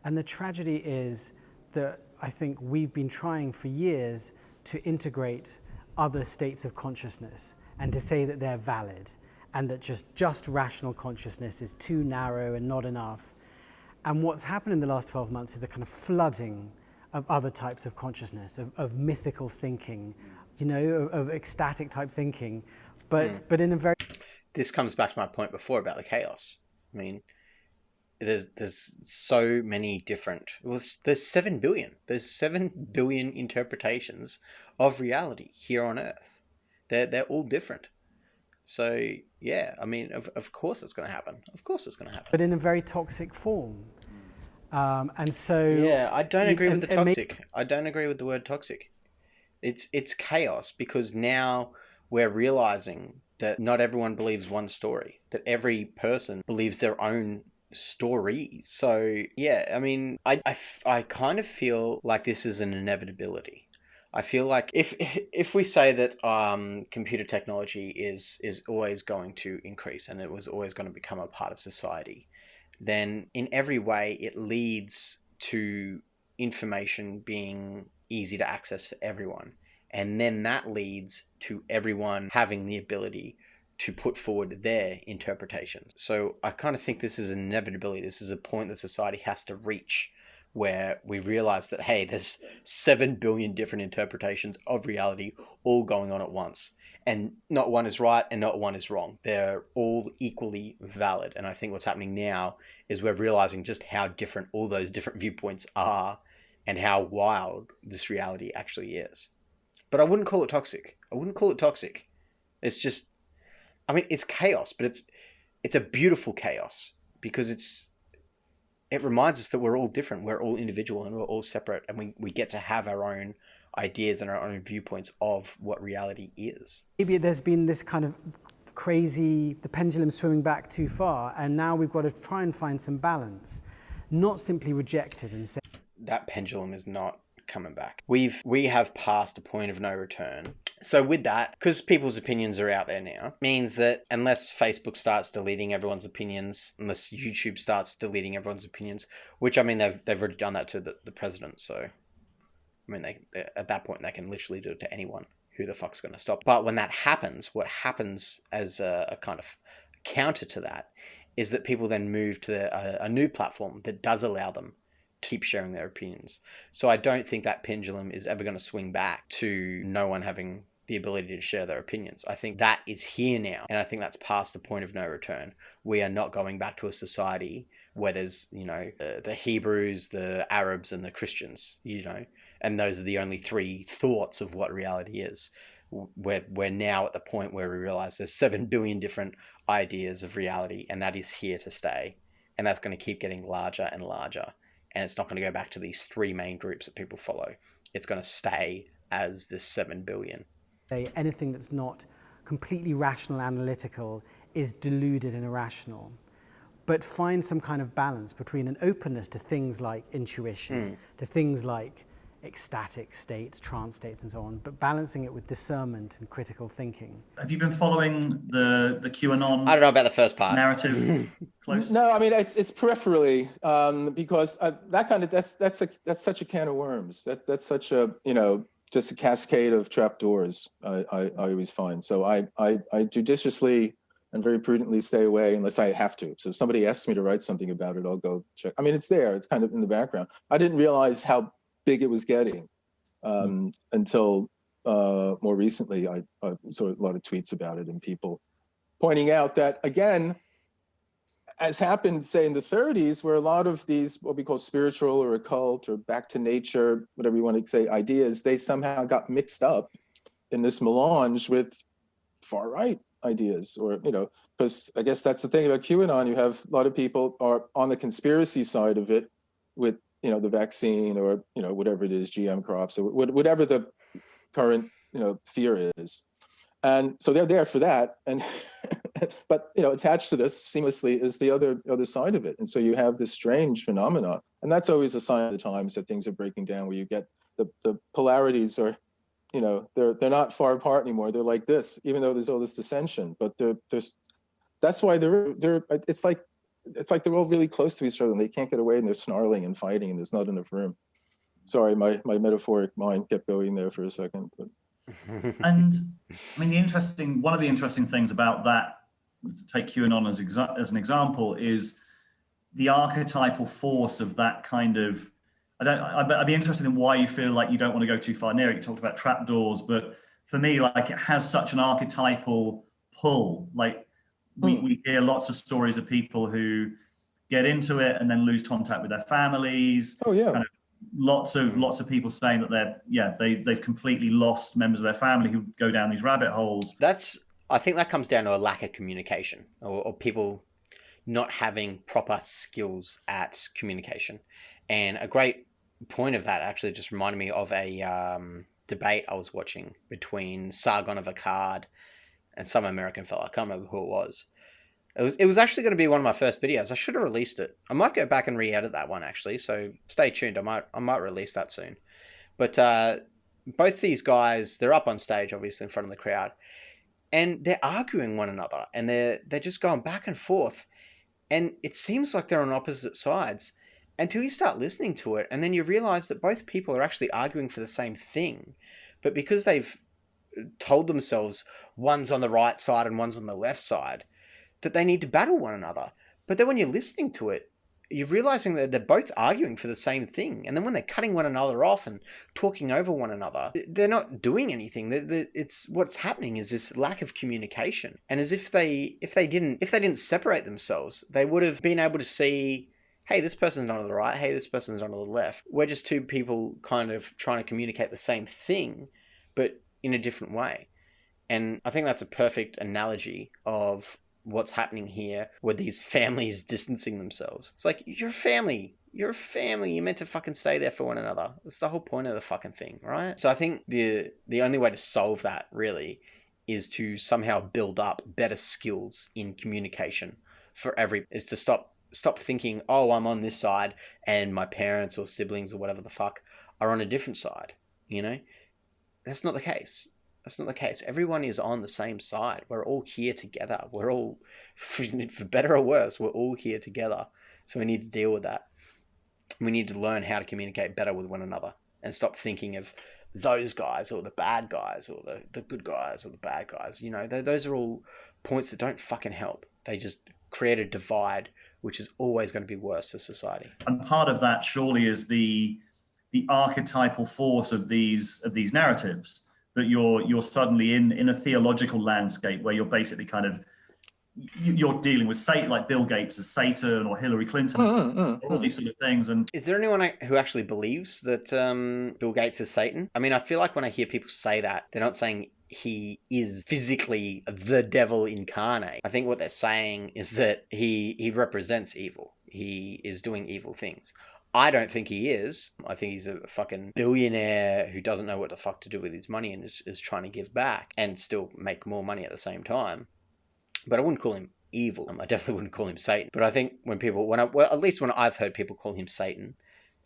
And the tragedy is that I think we've been trying for years to integrate other states of consciousness and to say that they're valid and that just rational consciousness is too narrow and not enough. And what's happened in the last 12 months is a kind of flooding of other types of consciousness, of mythical thinking, of ecstatic type thinking, but in a very... This comes back to my point before about the chaos. I mean, there's so many different, there's 7 billion. There's 7 billion interpretations of reality here on Earth. They're all different. So, yeah, I mean, of course it's going to happen. Of course it's going to happen. But in a very toxic form. And so... Yeah, I don't agree with the toxic. I don't agree with the word toxic. It's chaos, because now we're realizing that not everyone believes one story, that every person believes their own stories. So, yeah, I mean, I kind of feel like this is an inevitability. I feel like if we say that computer technology is always going to increase and it was always going to become a part of society, then in every way it leads to information being easy to access for everyone. And then that leads to everyone having the ability to put forward their interpretations. So I kind of think this is an inevitability. This is a point that society has to reach, where we realize that, hey, there's 7 billion different interpretations of reality all going on at once. And not one is right and not one is wrong. They're all equally valid. And I think what's happening now is we're realizing just how different all those different viewpoints are and how wild this reality actually is. But I wouldn't call it toxic. I wouldn't call it toxic. It's just, I mean, it's chaos, but it's a beautiful chaos because it reminds us that we're all different, we're all individual, and we're all separate, and we get to have our own ideas and our own viewpoints of what reality is. Maybe there's been this kind of crazy, the pendulum swimming back too far, and now we've got to try and find some balance, not simply reject it and say that pendulum is not coming back. We have passed a point of no return. So with that, because people's opinions are out there now, means that unless Facebook starts deleting everyone's opinions, unless YouTube starts deleting everyone's opinions, which I mean they've already done that to the president, so I mean they at that point they can literally do it to anyone. Who the fuck's going to stop? But when that happens, what happens as a kind of counter to that is that people then move to a new platform that does allow them to keep sharing their opinions. So I don't think that pendulum is ever going to swing back to no one having the ability to share their opinions. I think that is here now, and I think that's past the point of no return. We are not going back to a society where there's, you know, the Hebrews, the Arabs, and the Christians, you know, and those are the only three thoughts of what reality is. We're now at the point where we realize there's 7 billion different ideas of reality, and that is here to stay, and that's going to keep getting larger and larger, and it's not going to go back to these 3 main groups that people follow. It's going to stay as this 7 billion. Anything that's not completely rational, analytical is deluded and irrational. But find some kind of balance between an openness to things like intuition, to things like ecstatic states, trance states, and so on, but balancing it with discernment and critical thinking. Have you been following the Q Anon? I don't know about the first part. Narrative close? No, I mean it's peripherally, because that kind of that's such a can of worms. That's such a, you know, just a cascade of trapdoors. I always find. So I judiciously and very prudently stay away unless I have to. So if somebody asks me to write something about it, I'll go check. I mean, it's there. It's kind of in the background. I didn't realize how big it was getting until more recently. I saw a lot of tweets about it and people pointing out that, again, as happened, say, in the 30s, where a lot of these, what we call spiritual or occult or back to nature, whatever you want to say, ideas, they somehow got mixed up in this melange with far-right ideas, or, you know, because I guess that's the thing about QAnon. You have a lot of people are on the conspiracy side of it with, you know, the vaccine or, you know, whatever it is, GM crops or whatever the current, you know, fear is. And so they're there for that. And but, you know, attached to this seamlessly is the other side of it. And so you have this strange phenomenon. And that's always a sign of the times that things are breaking down, where you get the polarities are, you know, they're not far apart anymore. They're like this, even though there's all this dissension. But there's that's why they're it's like they're all really close to each other and they can't get away, and they're snarling and fighting and there's not enough room. Sorry, my metaphoric mind kept going there for a second. But. And I mean, one of the interesting things about that, to take QAnon as an example, is the archetypal force of that kind of. I'd be interested in why you feel like you don't want to go too far near it. You talked about trapdoors, but for me, like, it has such an archetypal pull. Like we hear lots of stories of people who get into it and then lose contact with their families. Oh yeah. Kind of lots of people saying that they've completely lost members of their family who go down these rabbit holes. I think that comes down to a lack of communication, or people not having proper skills at communication. And a great point of that actually just reminded me of a debate I was watching between Sargon of Akkad and some American fella. I can't remember who it was. It was actually going to be one of my first videos. I should have released it. I might go back and re-edit that one actually. So stay tuned. I might release that soon. But both these guys, they're up on stage, obviously in front of the crowd, and they're arguing one another, and they're just going back and forth, and it seems like they're on opposite sides until you start listening to it, and then you realize that both people are actually arguing for the same thing, but because they've told themselves one's on the right side and one's on the left side, that they need to battle one another. But then when you're listening to it, you're realizing that they're both arguing for the same thing. And then when they're cutting one another off and talking over one another, they're not doing anything. It's what's happening is this lack of communication. And as if they didn't separate themselves, they would have been able to see, hey, this person's not on the right. Hey, this person's not on the left. We're just two people kind of trying to communicate the same thing, but in a different way. And I think that's a perfect analogy of what's happening here with these families distancing themselves. It's like, you're a family. You're a family. You're meant to fucking stay there for one another. That's the whole point of the fucking thing, right? So I think the only way to solve that, really, is to somehow build up better skills in communication for is to stop thinking, oh, I'm on this side and my parents or siblings or whatever the fuck are on a different side. You know, that's not the case. That's not the case. Everyone is on the same side. We're all here together. We're all, for better or worse, we're all here together. So we need to deal with that. We need to learn how to communicate better with one another and stop thinking of those guys or the bad guys or the good guys or the bad guys. You know, those are all points that don't fucking help. They just create a divide, which is always going to be worse for society. And part of that surely is the archetypal force of these narratives, that you're suddenly in a theological landscape where you're basically kind of, you're dealing with Satan, like Bill Gates as Satan or Hillary Clinton as Satan, all these sort of things. And is there anyone who actually believes that Bill Gates is Satan? I mean, I feel like when I hear people say that, they're not saying he is physically the devil incarnate. I think what they're saying is that he represents evil. He is doing evil things. I don't think he is. I think he's a fucking billionaire who doesn't know what the fuck to do with his money and is trying to give back and still make more money at the same time. But I wouldn't call him evil. I definitely wouldn't call him Satan. But I think at least when I've heard people call him Satan,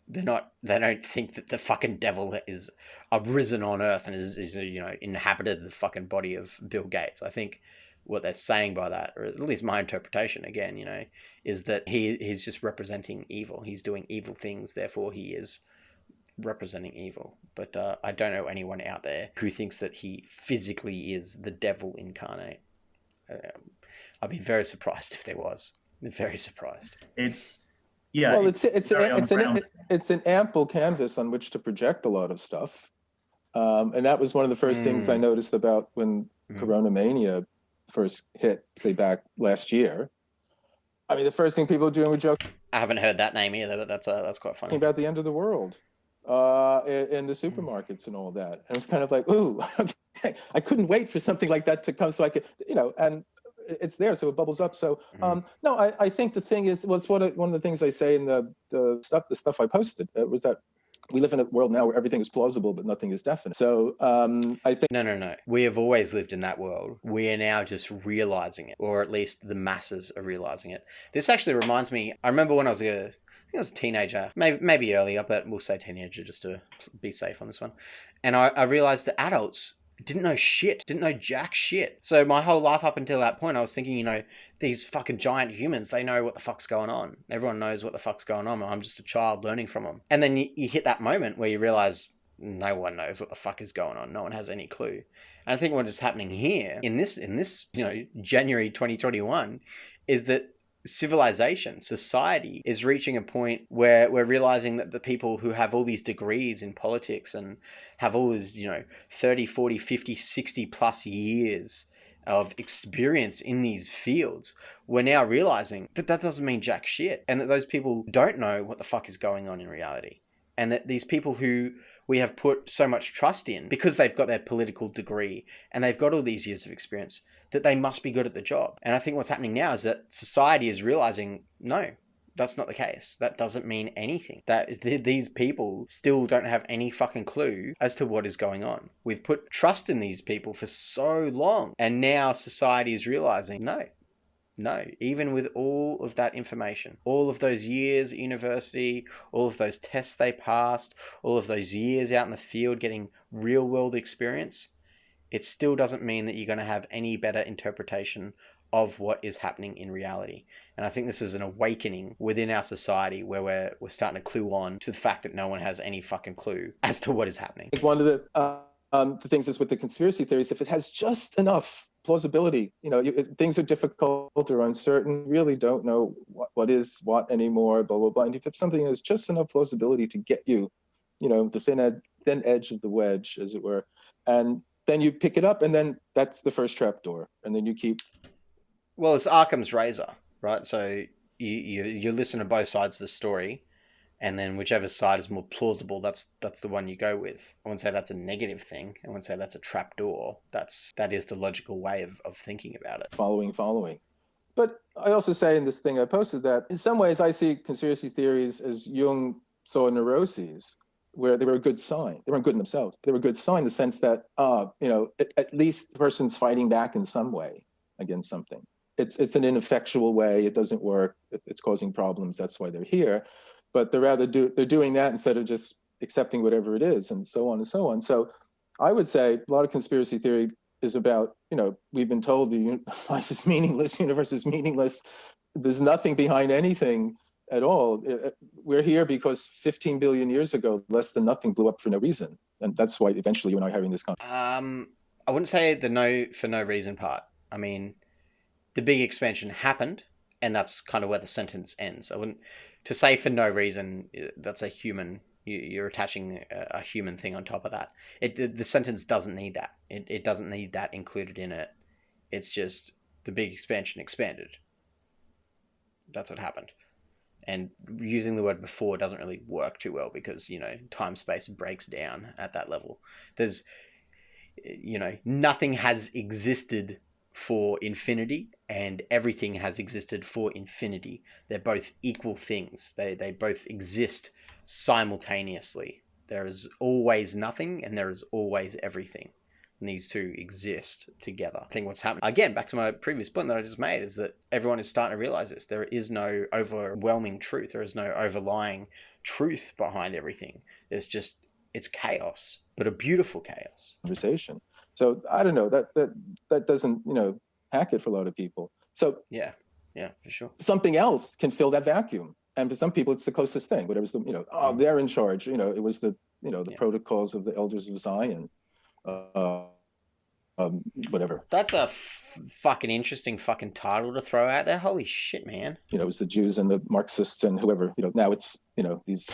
they don't think that the fucking devil is arisen on earth and is inhabited the fucking body of Bill Gates. I think what they're saying by that, or at least my interpretation again, is that he's just representing evil. He's doing evil things, therefore he is representing evil. But I don't know anyone out there who thinks that he physically is the devil incarnate. I'd be very surprised if there was. Very surprised. It's an ample canvas on which to project a lot of stuff, and that was one of the first things I noticed about when Corona Mania first hit, say back last year. I mean, the first thing people were doing were joking. I haven't heard that name either, but that's quite funny. About the end of the world in the supermarkets and all that. And it was kind of like, ooh, okay. I couldn't wait for something like that to come so I could, and it's there, so it bubbles up. So no, I think the thing is, well, it's one of the things I say in the stuff I posted was that we live in a world now where everything is plausible, but nothing is definite. So I think... No. We have always lived in that world. We are now just realizing it, or at least the masses are realizing it. This actually reminds me, I remember when I was a teenager, maybe earlier, but we'll say teenager just to be safe on this one. And I realized that adults didn't know jack shit. So my whole life up until that point, I was thinking, these fucking giant humans, they know what the fuck's going on. Everyone knows what the fuck's going on. I'm just a child learning from them. And then you hit that moment where you realize no one knows what the fuck is going on. No one has any clue. And I think what is happening here in this January 2021 is that society is reaching a point where we're realizing that the people who have all these degrees in politics and have all these 30, 40, 50, 60 plus years of experience in these fields, we're now realizing that doesn't mean jack shit, and that those people don't know what the fuck is going on in reality, and that these people who we have put so much trust in because they've got their political degree and they've got all these years of experience, that they must be good at the job. And I think what's happening now is that society is realizing, no, that's not the case. That doesn't mean anything. That these people still don't have any fucking clue as to what is going on. We've put trust in these people for so long, and now society is realizing, no, even with all of that information, all of those years at university, all of those tests they passed, all of those years out in the field getting real world experience, it still doesn't mean that you're going to have any better interpretation of what is happening in reality. And I think this is an awakening within our society where we're starting to clue on to the fact that no one has any fucking clue as to what is happening. One of the things is with the conspiracy theories, if it has just enough plausibility, things are difficult or uncertain, really don't know what is what anymore, blah, blah, blah. And if something has just enough plausibility to get you, the thin edge of the wedge, as it were, and then you pick it up, and then that's the first trapdoor, and then you keep... Well, it's Occam's razor, right? So you listen to both sides of the story, and then whichever side is more plausible, that's the one you go with. I wouldn't say that's a negative thing. I wouldn't say that's a trapdoor. That is the logical way of thinking about it. Following. But I also say in this thing I posted that in some ways I see conspiracy theories as Jung saw neuroses, where they were a good sign. They weren't good in themselves. They were a good sign in the sense that, at least the person's fighting back in some way against something. It's an ineffectual way. It doesn't work. It's causing problems. That's why they're here. But they're doing that instead of just accepting whatever it is, and so on and so on. So I would say a lot of conspiracy theory is about, we've been told life is meaningless, universe is meaningless. There's nothing behind anything at all. We're here because 15 billion years ago, less than nothing blew up for no reason. And that's why eventually you and I are having this conversation. I wouldn't say the for no reason part. I mean, the big expansion happened, and that's kind of where the sentence ends. I wouldn't to say for no reason. That's a human. You're attaching a human thing on top of that. The sentence doesn't need that. It doesn't need that included in it. It's just the big expansion expanded. That's what happened. And using the word before doesn't really work too well because, time space breaks down at that level. There's, nothing has existed for infinity and everything has existed for infinity. They're both equal things. They both exist simultaneously. There is always nothing and there is always everything. And these two exist together. I think what's happening, again, back to my previous point that I just made, is that everyone is starting to realize this. There is no overwhelming truth. There is no overlying truth behind everything. It's chaos, but a beautiful chaos. Conversation. So I don't know, that doesn't, hack it for a lot of people. So yeah, for sure. Something else can fill that vacuum. And for some people, it's the closest thing. Whatever's they're in charge. It was the protocols of the elders of Zion. Whatever. That's a fucking interesting fucking title to throw out there. Holy shit, man. It was the Jews and the Marxists and whoever. Now it's these.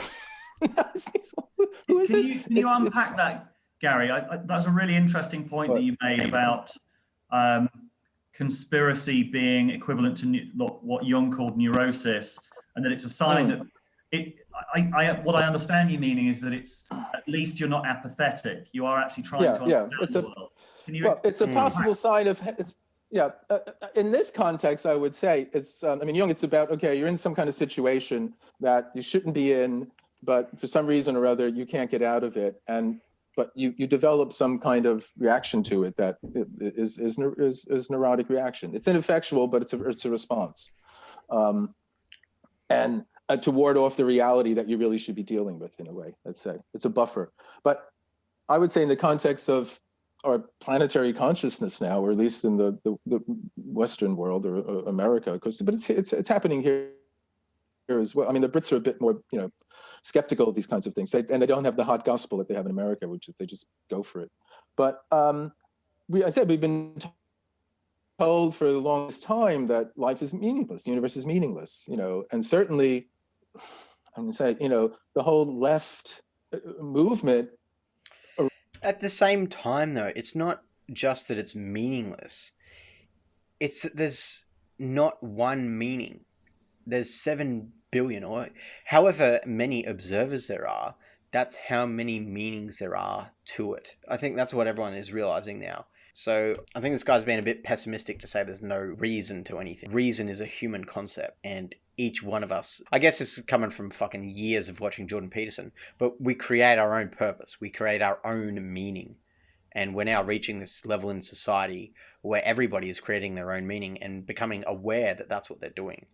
Who is it? Can you unpack that, Gary? That's a really interesting point that you made about conspiracy being equivalent to what Jung called neurosis, and that it's a sign that what I understand you meaning is that it's at least you're not apathetic. You are actually trying to understand the world. It's a possible sign of in this context, I would say it's. Jung. It's about you're in some kind of situation that you shouldn't be in, but for some reason or other you can't get out of it, but you develop some kind of reaction to it that is neurotic reaction. It's ineffectual, but it's a response, and to ward off the reality that you really should be dealing with in a way. Let's say it's a buffer. But I would say in the context of our planetary consciousness now, or at least in the Western world or America, but it's happening here as well. The Brits are a bit more, skeptical of these kinds of things, and they don't have the hot gospel that they have in America, which is they just go for it. But we've been told for the longest time that life is meaningless, the universe is meaningless, and certainly, I'm gonna say, the whole left movement. At the same time, though, it's not just that it's meaningless. It's that there's not one meaning. There's 7 billion or however many observers there are. That's how many meanings there are to it. I think that's what everyone is realizing now. So I think this guy's been a bit pessimistic to say there's no reason to anything. Reason is a human concept, and each one of us, I guess this is coming from fucking years of watching Jordan Peterson, but we create our own purpose. We create our own meaning. And we're now reaching this level in society where everybody is creating their own meaning and becoming aware that that's what they're doing,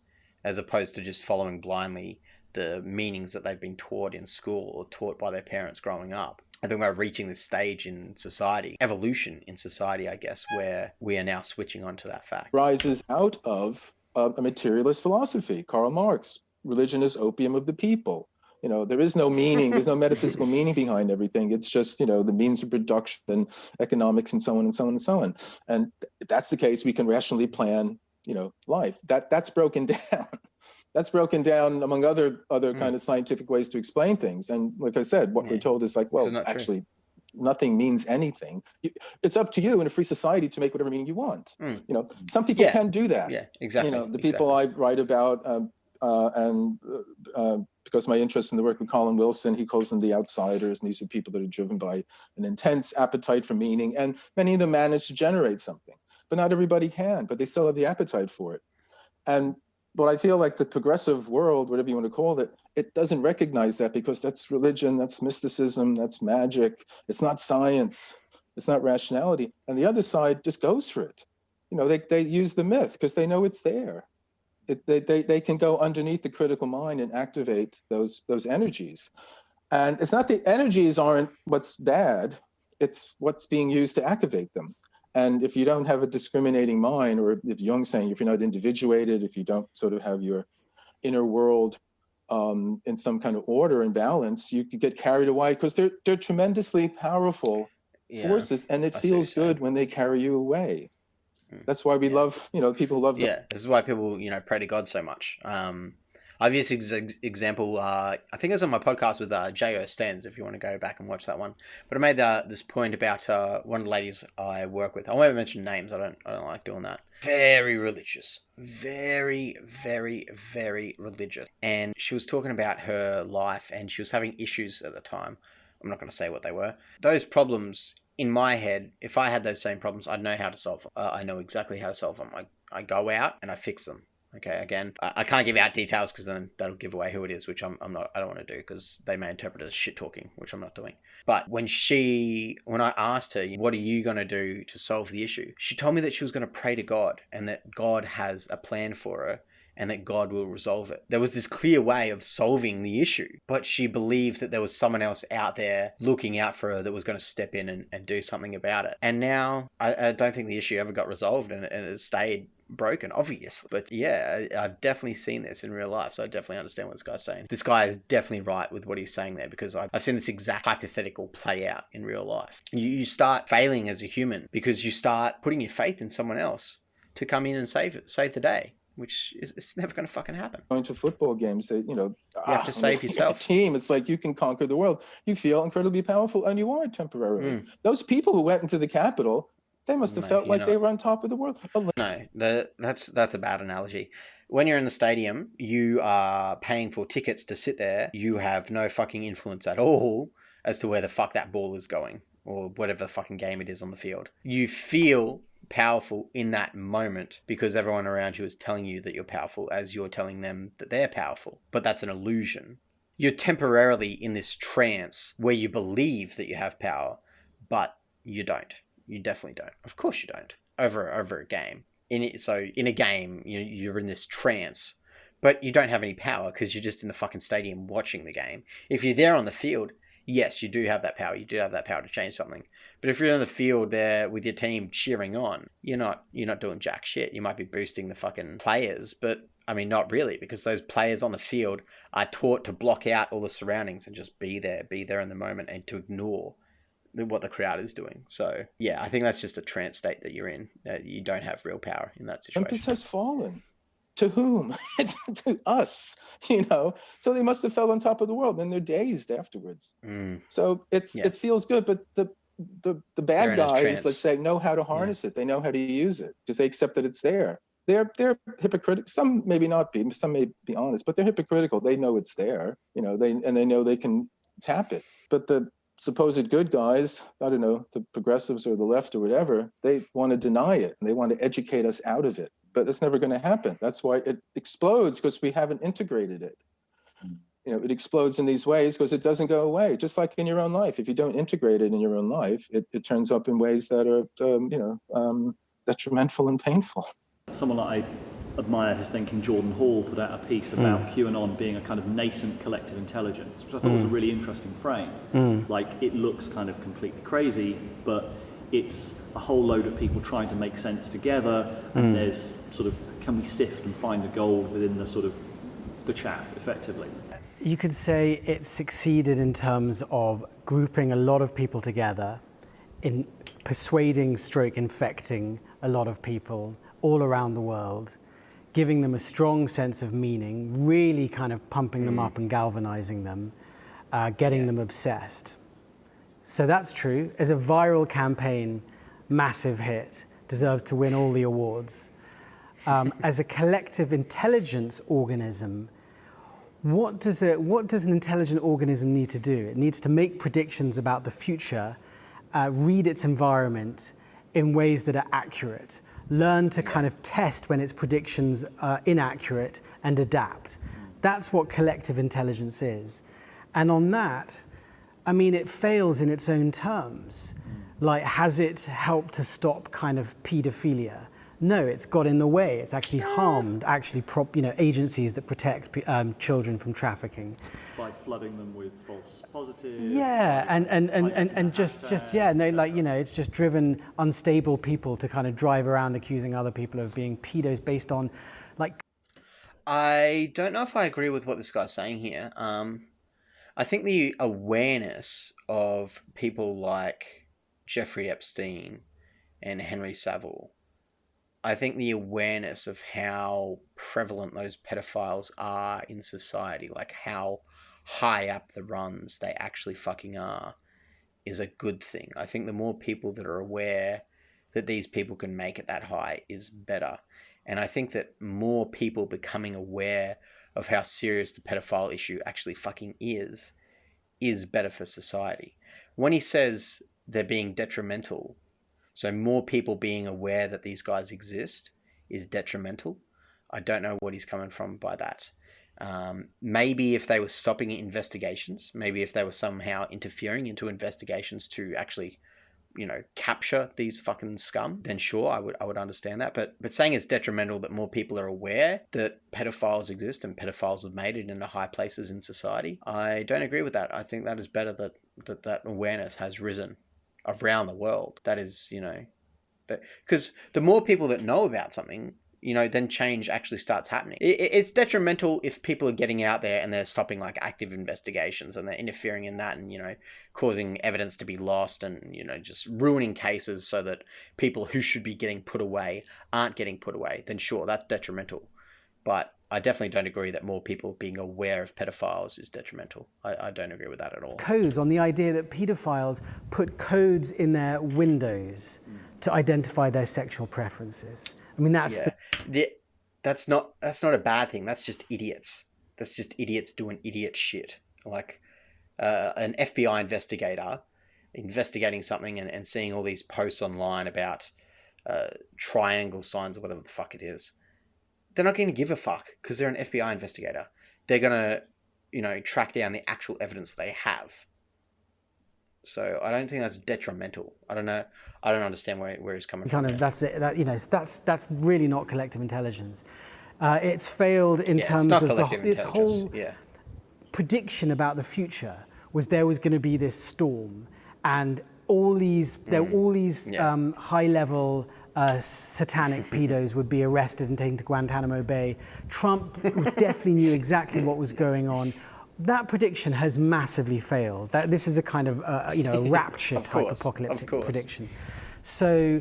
as opposed to just following blindly the meanings that they've been taught in school or taught by their parents growing up. I think we're reaching this stage in society, evolution in society, I guess, where we are now switching onto that fact. Rises out of a materialist philosophy. Karl Marx, religion is opium of the people. There is no meaning, there's no metaphysical meaning behind everything. It's just, the means of production and economics and so on and so on and so on. And if that's the case, we can rationally plan, life. That's broken down. That's broken down among other kind of scientific ways to explain things. And like I said, what we're told is actually, nothing means anything. It's up to you in a free society to make whatever meaning you want. Some people can do that. Yeah, exactly. The people I write about, because of my interest in the work with Colin Wilson, he calls them the outsiders, and these are people that are driven by an intense appetite for meaning, and many of them manage to generate something, but not everybody can, but they still have the appetite for it. And but I feel like the progressive world, whatever you want to call it, it doesn't recognize that, because that's religion, that's mysticism, that's magic. It's not science, it's not rationality. And the other side just goes for it. You know, they use the myth because they know it's there. They can go underneath the critical mind and activate those energies. And it's not the energies aren't what's bad, it's what's being used to activate them. And if you don't have a discriminating mind, or if Jung's saying, if you're not individuated, if you don't sort of have your inner world in some kind of order and balance, you could get carried away, because they're tremendously powerful forces, and it feels good when they carry you away. That's why we love, people love. Yeah, this is why people, pray to God so much. I've used this example, I think it was on my podcast with J.O. Stens, if you want to go back and watch that one. But I made this point about one of the ladies I work with. I won't mention names. I don't like doing that. Very religious. Very, very, very religious. And she was talking about her life, and she was having issues at the time. I'm not going to say what they were. Those problems, in my head, if I had those same problems, I'd know how to solve them. I know exactly how to solve them. I go out and I fix them. Okay, again, I can't give out details because then that'll give away who it is, which I don't want to do, because they may interpret it as shit talking, which I'm not doing. But when I asked her, what are you going to do to solve the issue? She told me that she was going to pray to God, and that God has a plan for her, and that God will resolve it. There was this clear way of solving the issue, but she believed that there was someone else out there looking out for her that was going to step in and do something about it. And now I don't think the issue ever got resolved, and it stayed broken, obviously. But yeah, I've definitely seen this in real life, so I definitely understand what this guy's saying. This guy is definitely right with what he's saying there, because I've seen this exact hypothetical play out in real life. You start failing as a human because you start putting your faith in someone else to come in and save the day, which is, it's never going to fucking happen. Going to football games, that you have to save yourself. Team, it's like you can conquer the world. You feel incredibly powerful, and you are temporarily. Those people who went into the Capitol, they must have felt like they were on top of the world. No, that's a bad analogy. When you're in the stadium, you are paying for tickets to sit there. You have no fucking influence at all as to where the fuck that ball is going, or whatever the fucking game it is on the field. You feel powerful in that moment because everyone around you is telling you that you're powerful, as you're telling them that they're powerful. But that's an illusion. You're temporarily in this trance where you believe that you have power, but you don't. You definitely don't. Of course you don't. Over a game. In a game, you're in this trance, but you don't have any power because you're just in the fucking stadium watching the game. If you're there on the field, yes, you do have that power. You do have that power to change something. But if you're on the field there with your team cheering on, you're not doing jack shit. You might be boosting the fucking players, but I mean, not really, because those players on the field are taught to block out all the surroundings and just be there in the moment, and to ignore what the crowd is doing. So yeah, I think that's just a trance state that you're in, that you don't have real power in that situation. Olympus has fallen. To whom? To us, so they must have fell on top of the world, and they're dazed afterwards. So it feels good, but the bad guys, let's say, know how to harness it. They know how to use it because they accept that it's there. They're hypocritical. Some maybe not be, some may be honest, but they're hypocritical. They know it's there, they know they can tap it. But the supposed good guys, I don't know, the progressives or the left or whatever, they want to deny it, and they want to educate us out of it. But that's never going to happen. That's why it explodes, because we haven't integrated it. It explodes in these ways because it doesn't go away. Just like in your own life, if you don't integrate it in your own life, it turns up in ways that are detrimental and painful. Someone that I admire his thinking, Jordan Hall, put out a piece about Q Anon being a kind of nascent collective intelligence, which I thought was a really interesting frame. Like, it looks kind of completely crazy, but it's a whole load of people trying to make sense together, and there's sort of, can we sift and find the gold within the sort of the chaff, effectively? You could say it succeeded in terms of grouping a lot of people together, in persuading / infecting a lot of people all around the world, giving them a strong sense of meaning, really kind of pumping them up and galvanizing them, getting them obsessed. So that's true. As a viral campaign, massive hit, deserves to win all the awards. as a collective intelligence organism, what does an intelligent organism need to do? It needs to make predictions about the future, read its environment in ways that are accurate, learn to kind of test when its predictions are inaccurate and adapt. That's what collective intelligence is. And on that, I mean, it fails in its own terms. Like, has it helped to stop kind of pedophilia? No, it's got in the way. It's actually harmed agencies that protect children from trafficking. By flooding them with false positives. Yeah, and just yeah, no, like, you know, it's just driven unstable people to kind of drive around accusing other people of being pedos based on, like. I don't know if I agree with what this guy's saying here. I think the awareness of people like Jeffrey Epstein and Henry Savile, I think the awareness of how prevalent those pedophiles are in society, like how high up the runs they actually fucking are, is a good thing. I think the more people that are aware that these people can make it that high is better. And I think that more people becoming aware of how serious the pedophile issue actually fucking is better for society. When he says they're being detrimental, so more people being aware that these guys exist is detrimental, I don't know what he's coming from by that. Maybe if they were stopping investigations, maybe if they were somehow interfering into investigations to actually, you know, capture these fucking scum, then sure, I would understand that. But saying it's detrimental that more people are aware that pedophiles exist and pedophiles have made it into high places in society, I don't agree with that. I think that is better that awareness has risen around the world. That is, you know, because the more people that know about something, you know, then change actually starts happening. It's detrimental if people are getting out there and they're stopping like active investigations and they're interfering in that and, you know, causing evidence to be lost and, you know, just ruining cases so that people who should be getting put away aren't getting put away. Then sure, that's detrimental. But I definitely don't agree that more people being aware of pedophiles is detrimental. I don't agree with that at all. Codes on the idea that pedophiles put codes in their windows to identify their sexual preferences. I mean, that's that's not a bad thing. That's just idiots. That's just idiots doing idiot shit. Like an FBI investigator investigating something and seeing all these posts online about triangle signs or whatever the fuck it is. They're not going to give a fuck because they're an FBI investigator. They're going to, you know, track down the actual evidence they have. So I don't think that's detrimental. I don't know. I don't understand where he's coming from. That's it. That, you know, that's really not collective intelligence. It's failed in terms of its whole prediction about the future was there was going to be this storm, and all these high-level satanic pedos would be arrested and taken to Guantanamo Bay. Trump definitely knew exactly what was going on. That prediction has massively failed. This is a kind of a rapture type apocalyptic prediction. So,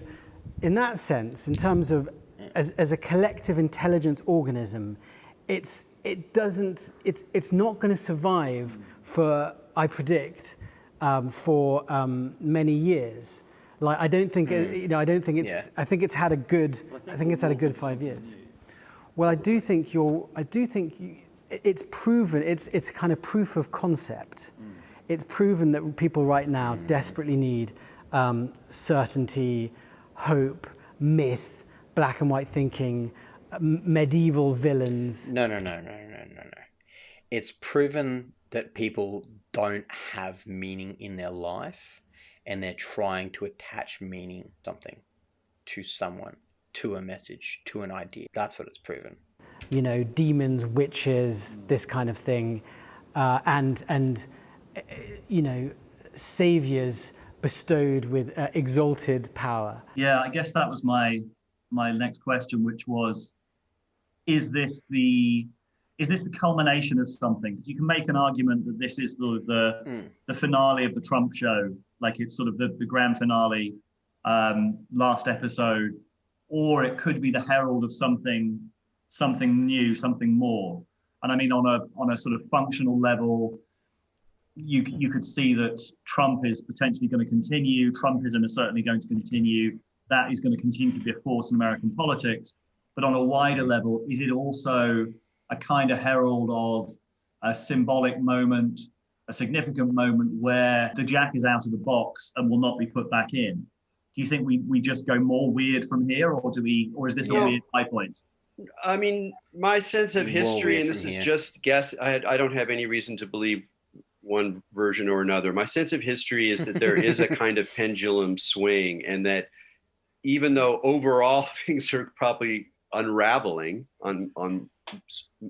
in that sense, in terms of as a collective intelligence organism, it's not going to survive for, I predict, for many years. Like, I don't think I think it's had a good 5 years. Well, I do think it's proven, it's kind of proof of concept. It's proven that people right now desperately need certainty, hope, myth, black and white thinking, medieval villains. No. It's proven that people don't have meaning in their life and they're trying to attach meaning to someone, to a message, to an idea. That's what it's proven. You know, demons, witches, this kind of thing, and you know, saviors bestowed with exalted power. Yeah, I guess that was my next question, which was, is this the culmination of something? Because you can make an argument that this is the finale of the Trump show, like it's sort of the grand finale, last episode, or it could be the herald of something new, something more. And I mean, on a sort of functional level, you could see that Trump is potentially going to continue. Trumpism is certainly going to continue. That is going to continue to be a force in American politics. but on a wider level, is it also a kind of herald of a symbolic moment, a significant moment where the jack is out of the box and will not be put back in? Do you think we just go more weird from here, or is this a weird high point? I mean, my sense of history, and this is just guess, I don't have any reason to believe one version or another. My sense of history is that there is a kind of pendulum swing, and that even though overall things are probably unraveling on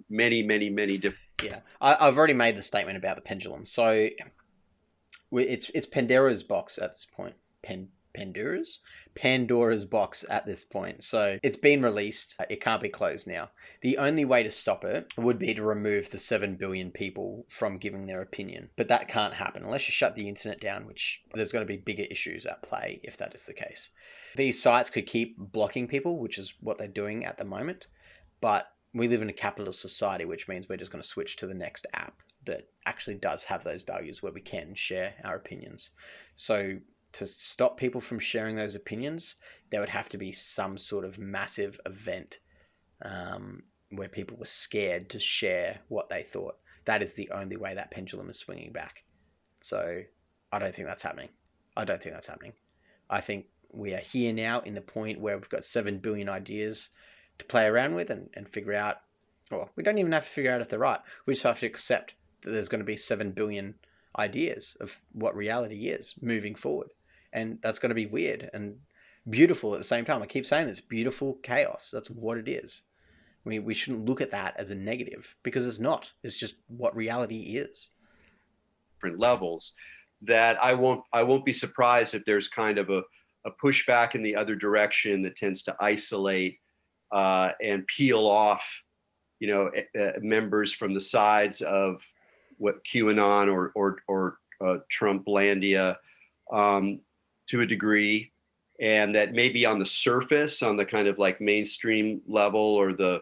many different. Yeah, I've already made the statement about the pendulum. So it's Pandora's box at this point. Pandora's box at this point. So it's been released. It can't be closed now. The only way to stop it would be to remove the 7 billion people from giving their opinion. But that can't happen unless you shut the internet down, which there's going to be bigger issues at play if that is the case. These sites could keep blocking people, which is what they're doing at the moment. But we live in a capitalist society, which means we're just going to switch to the next app that actually does have those values where we can share our opinions. So to stop people from sharing those opinions, there would have to be some sort of massive event where people were scared to share what they thought. That is the only way that pendulum is swinging back. So I don't think that's happening. I think we are here now in the point where we've got 7 billion ideas to play around with and figure out, well, we don't even have to figure out if they're right. We just have to accept that there's going to be 7 billion ideas of what reality is moving forward. And that's going to be weird and beautiful at the same time. I keep saying this, beautiful chaos. That's what it is. We shouldn't look at that as a negative, because it's not. It's just what reality is. Different levels, that I won't be surprised if there's kind of a pushback in the other direction that tends to isolate and peel off, members from the sides of what QAnon or Trumplandia to a degree, and that maybe on the surface, on the kind of like mainstream level or the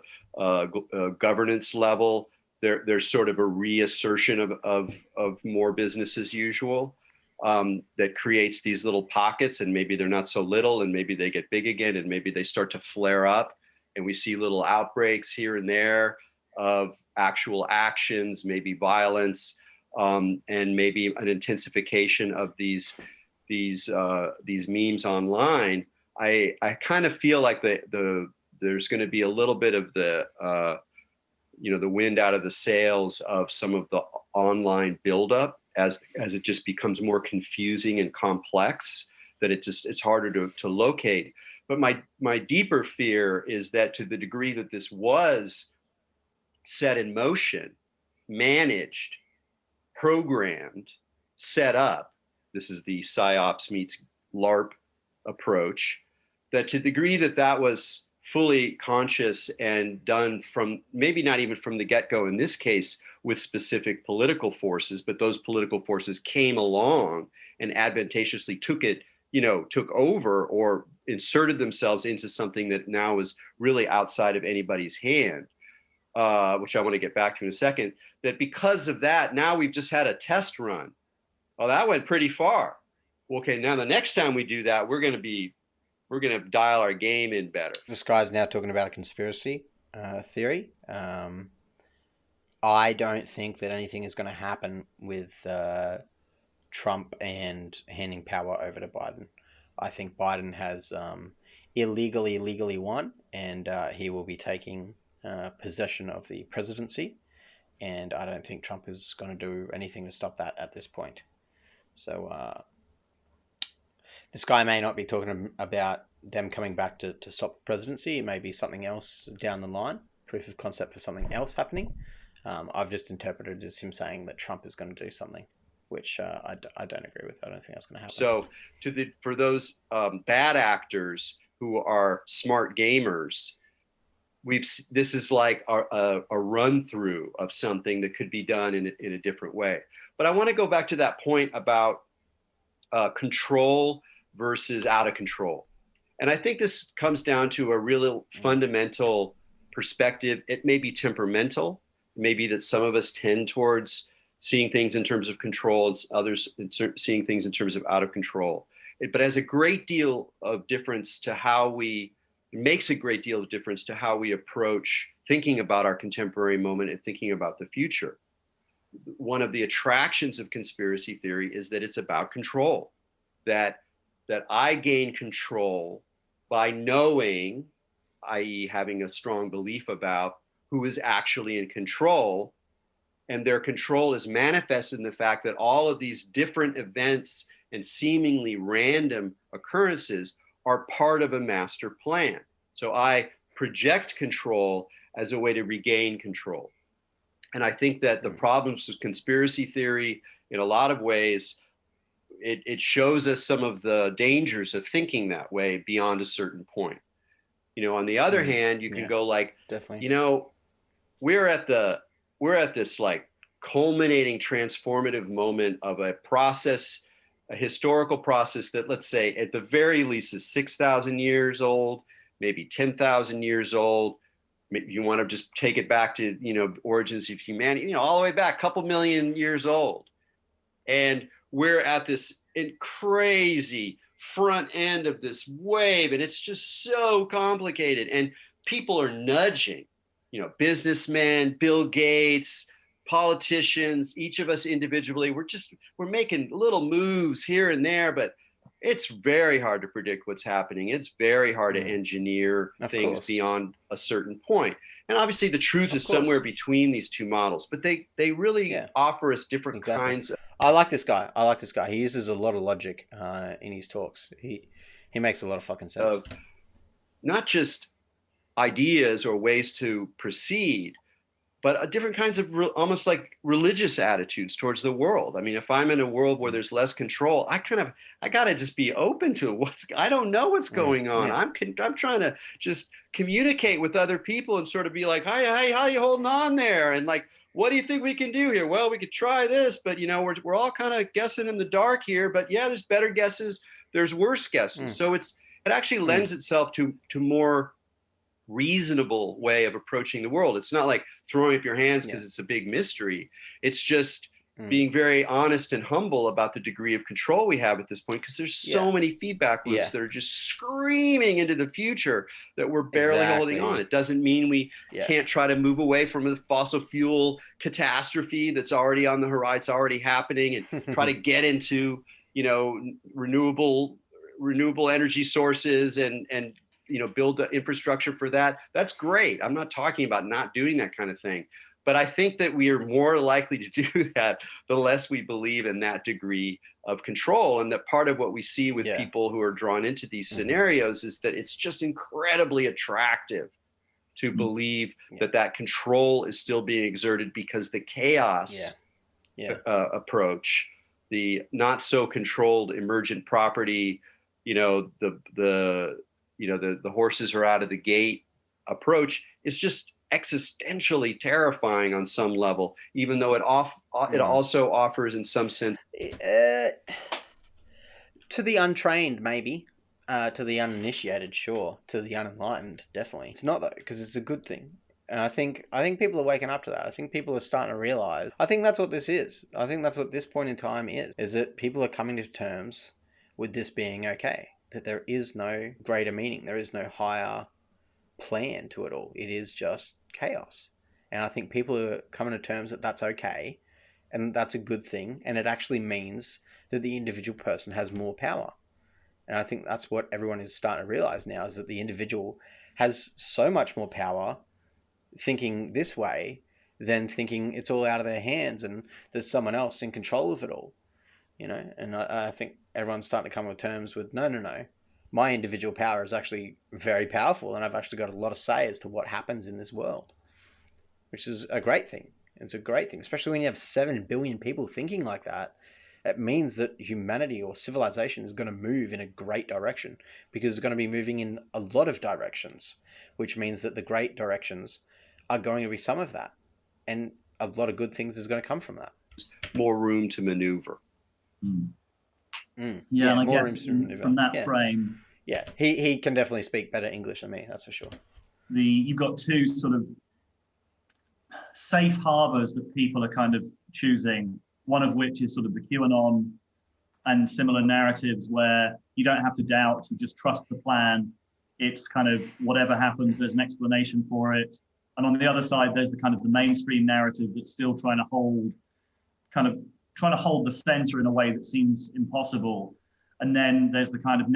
governance level, there's sort of a reassertion of more business as usual, that creates these little pockets, and maybe they're not so little, and maybe they get big again, and maybe they start to flare up, and we see little outbreaks here and there of actual actions, maybe violence, and maybe an intensification of these memes online. I kind of feel like there's going to be a little bit of the wind out of the sails of some of the online buildup as it just becomes more confusing and complex, that it's harder to locate. But my deeper fear is that to the degree that this was set in motion, managed, programmed, set up, this is the PsyOps meets LARP approach, that to the degree that was fully conscious and done from maybe not even from the get-go in this case with specific political forces, but those political forces came along and advantageously took over or inserted themselves into something that now is really outside of anybody's hand, which I want to get back to in a second, that because of that, now we've just had a test run. Well, that went pretty far. Okay, now the next time we do that, we're going to dial our game in better. This guy's now talking about a conspiracy theory. I don't think that anything is going to happen with Trump and handing power over to Biden. I think Biden has illegally won, and he will be taking possession of the presidency. And I don't think Trump is going to do anything to stop that at this point. So this guy may not be talking about them coming back to stop the presidency. It may be something else down the line, proof of concept for something else happening. I've just interpreted it as him saying that Trump is going to do something, which I don't agree with. I don't think that's going to happen. So for those bad actors who are smart gamers, this is like a run through of something that could be done in a different way. But I want to go back to that point about control versus out of control. And I think this comes down to a real fundamental perspective. It may be temperamental, maybe that some of us tend towards seeing things in terms of control and others seeing things in terms of out of control. But has a great deal of difference to how we it makes a great deal of difference to how we approach thinking about our contemporary moment and thinking about the future. One of the attractions of conspiracy theory is that it's about control, that I gain control by knowing, i.e., having a strong belief about who is actually in control. And their control is manifested in the fact that all of these different events and seemingly random occurrences are part of a master plan. So I project control as a way to regain control. And I think that the problems with conspiracy theory, in a lot of ways, it shows us some of the dangers of thinking that way beyond a certain point. On the other hand, you can go like, definitely. We're at this like culminating transformative moment of a process, a historical process that, let's say, at the very least is 6,000 years old, maybe 10,000 years old. You want to just take it back to, origins of humanity, all the way back, a couple million years old. And we're at this crazy front end of this wave, and it's just so complicated. And people are nudging, businessmen, Bill Gates, politicians, each of us individually. We're making little moves here and there, but it's very hard to predict what's happening. It's very hard to engineer things beyond a certain point. And obviously the truth is somewhere between these two models, but they really offer us different kinds of. I like this guy. He uses a lot of logic in his talks. He makes a lot of fucking sense. Of not just ideas or ways to proceed, but different kinds of almost like religious attitudes towards the world. I mean, if I'm in a world where there's less control, I got to just be open to I don't know what's going on. I'm trying to just communicate with other people and sort of be like, hi, how you holding on there? And like, what do you think we can do here? Well, we could try this, but we're all kind of guessing in the dark here, but yeah, there's better guesses. There's worse guesses. So it actually lends itself to more reasonable way of approaching the world. It's not like throwing up your hands because it's a big mystery. It's just being very honest and humble about the degree of control we have at this point, because there's so many feedback loops that are just screaming into the future that we're barely holding on. It doesn't mean we can't try to move away from the fossil fuel catastrophe that's already on the horizon, it's already happening, and try to get into renewable energy sources and build the infrastructure for that. That's great. I'm not talking about not doing that kind of thing. But I think that we are more likely to do that the less we believe in that degree of control. And that part of what we see with people who are drawn into these scenarios is that it's just incredibly attractive to believe that control is still being exerted, because the chaos approach, the not so controlled emergent property, the horses are out of the gate approach is just existentially terrifying on some level, even though it also offers in some sense to the untrained, maybe, to the uninitiated, sure, to the unenlightened, definitely. It's not though, because it's a good thing. And I think people are waking up to that. I think people are starting to realize. I think that's what this is. I think that's what this point in time is that people are coming to terms with this being okay. That there is no greater meaning. There is no higher plan to it all. It is just chaos. And I think people are coming to terms that that's okay. And that's a good thing. And it actually means that the individual person has more power. And I think that's what everyone is starting to realize now, is that the individual has so much more power thinking this way than thinking it's all out of their hands and there's someone else in control of it all. And I think everyone's starting to come to terms with, no. My individual power is actually very powerful, and I've actually got a lot of say as to what happens in this world, which is a great thing. It's a great thing, especially when you have 7 billion people thinking like that. It means that humanity or civilization is going to move in a great direction, because it's going to be moving in a lot of directions, which means that the great directions are going to be some of that. And a lot of good things is going to come from that. More room to maneuver. And I guess from that frame, he can definitely speak better English than me, that's for sure. You've got two sort of safe harbors that people are kind of choosing, one of which is sort of the Q Anon and similar narratives where you don't have to doubt, you just trust the plan, it's kind of whatever happens, there's an explanation for it. And on the other side, there's the kind of the mainstream narrative that's still trying to hold the center in a way that seems impossible. And then there's the kind of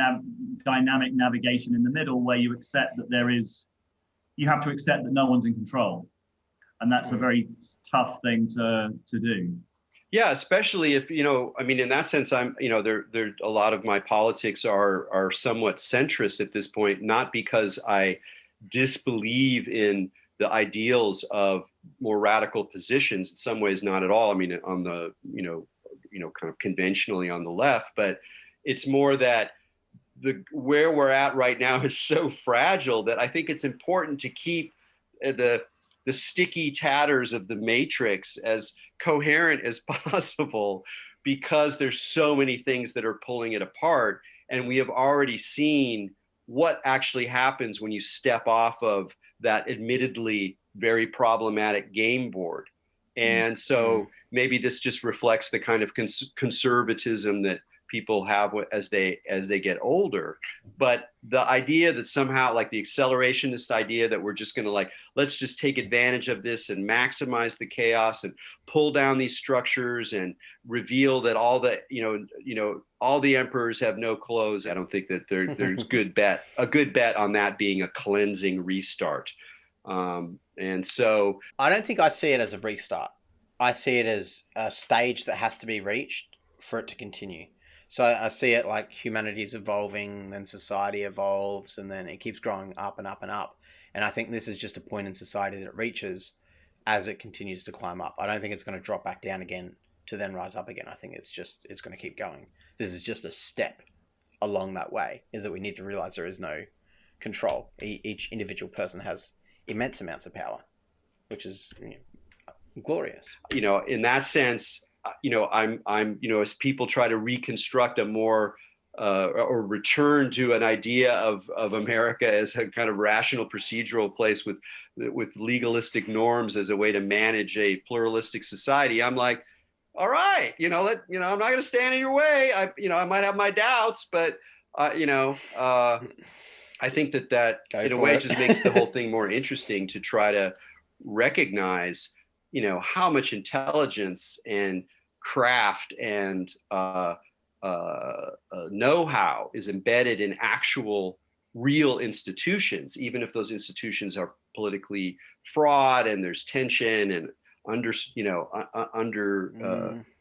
dynamic navigation in the middle where you accept that you have to accept that no one's in control. And that's a very tough thing to do. Yeah, especially if, I mean, in that sense, I'm, there a lot of my politics are somewhat centrist at this point, not because I disbelieve in the ideals of more radical positions. In some ways, not at all. I mean, on the, kind of conventionally on the left, but it's more that where we're at right now is so fragile that I think it's important to keep the sticky tatters of the matrix as coherent as possible, because there's so many things that are pulling it apart. And we have already seen what actually happens when you step off of that admittedly very problematic game board. And so maybe this just reflects the kind of conservatism that people have as they get older. But the idea that somehow, like the accelerationist idea that we're just going to let's just take advantage of this and maximize the chaos and pull down these structures and reveal that all the all the emperors have no clothes. I don't think that there's a good bet on that being a cleansing restart. And so I don't think I see it as a restart. I see it as a stage that has to be reached for it to continue. So I see it like humanity is evolving, then society evolves, and then it keeps growing up and up and up. And I think this is just a point in society that it reaches as it continues to climb up. I don't think it's going to drop back down again to then rise up again. I think it's going to keep going. This is just a step along that way, is that we need to realize there is no control. Each individual person has immense amounts of power, which is glorious. In that sense, I'm as people try to reconstruct a more or return to an idea of America as a kind of rational procedural place with legalistic norms as a way to manage a pluralistic society. I'm like, all right, I'm not going to stand in your way. I might have my doubts, but I think that in a way just makes the whole thing more interesting to try to recognize, how much intelligence and craft and know-how is embedded in actual real institutions, even if those institutions are politically fraught and there's tension and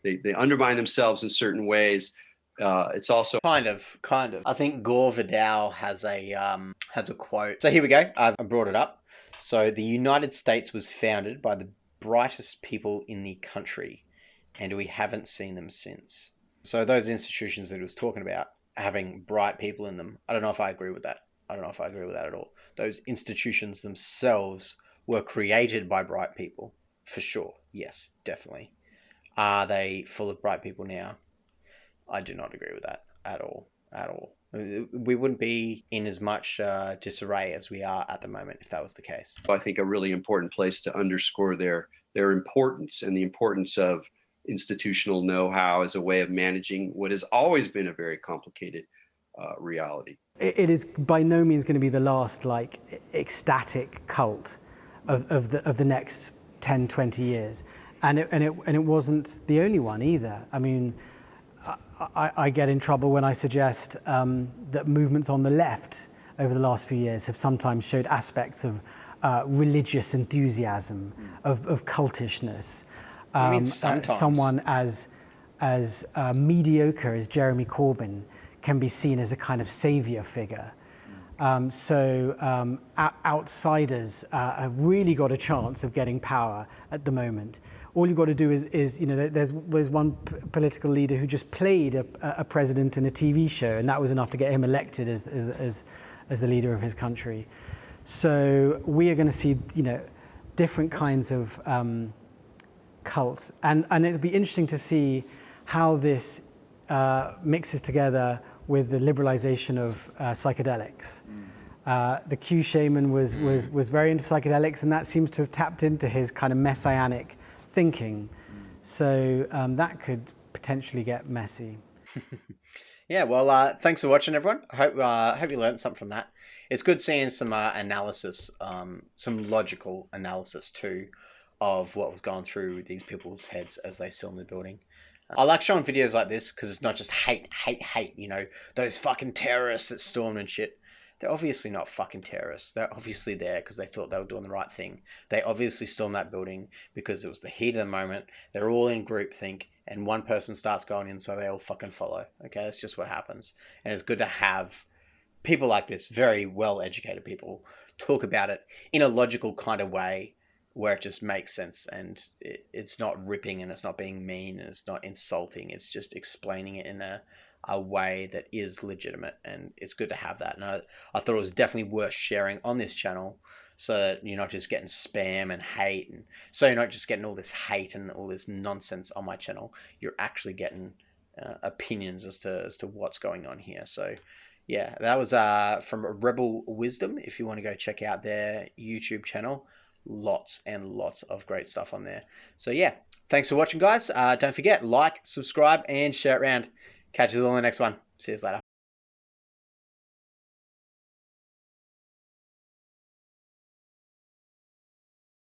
they undermine themselves in certain ways. It's also kind of. I think Gore Vidal has a quote. So here we go. I brought it up. So the United States was founded by the brightest people in the country, and we haven't seen them since. So those institutions that he was talking about having bright people in them, I don't know if I agree with that. I don't know if I agree with that at all. Those institutions themselves were created by bright people, for sure. Yes, definitely. Are they full of bright people now? I do not agree with that at all. At all. We wouldn't be in as much disarray as we are at the moment if that was the case. I think a really important place to underscore their importance and the importance of institutional know-how as a way of managing what has always been a very complicated reality. It is by no means going to be the last ecstatic cult of the next 10, 20 years. And it wasn't the only one either. I mean, I get in trouble when I suggest that movements on the left over the last few years have sometimes showed aspects of religious enthusiasm, of cultishness. Someone as mediocre as Jeremy Corbyn can be seen as a kind of savior figure. Outsiders have really got a chance of getting power at the moment. All you've got to do is there's one political leader who just played a president in a TV show, and that was enough to get him elected as the leader of his country. So we are going to see different kinds of cults, and it'll be interesting to see how this mixes together with the liberalization of psychedelics. The Q shaman was very into psychedelics, and that seems to have tapped into his kind of messianic thinking. So that could potentially get messy. Yeah, well, thanks for watching, everyone. I hope you learned something from that. It's good seeing some analysis, some logical analysis too, of what was going through these people's heads as they stormed the building. I like showing videos like this because it's not just hate, hate, hate. You know, those fucking terrorists that stormed and shit. They're obviously not fucking terrorists. They're obviously there because they thought they were doing the right thing. They obviously stormed that building because it was the heat of the moment. They're all in groupthink, and one person starts going in, so they all fucking follow. Okay, that's just what happens. And it's good to have people like this, very well educated people, talk about it in a logical kind of way where it just makes sense, and it's not ripping, and it's not being mean, and it's not insulting. It's just explaining it in a way that is legitimate, and it's good to have that. And I thought it was definitely worth sharing on this channel, so that you're not just getting spam and hate, and so you're not just getting all this hate and all this nonsense on my channel. You're actually getting opinions as to what's going on here. So yeah, that was from Rebel Wisdom. If you want to go check out their YouTube channel, lots and lots of great stuff on there. So yeah, thanks for watching, guys. Don't forget, like, subscribe, and share it around. Catch you all in the next one. See you later.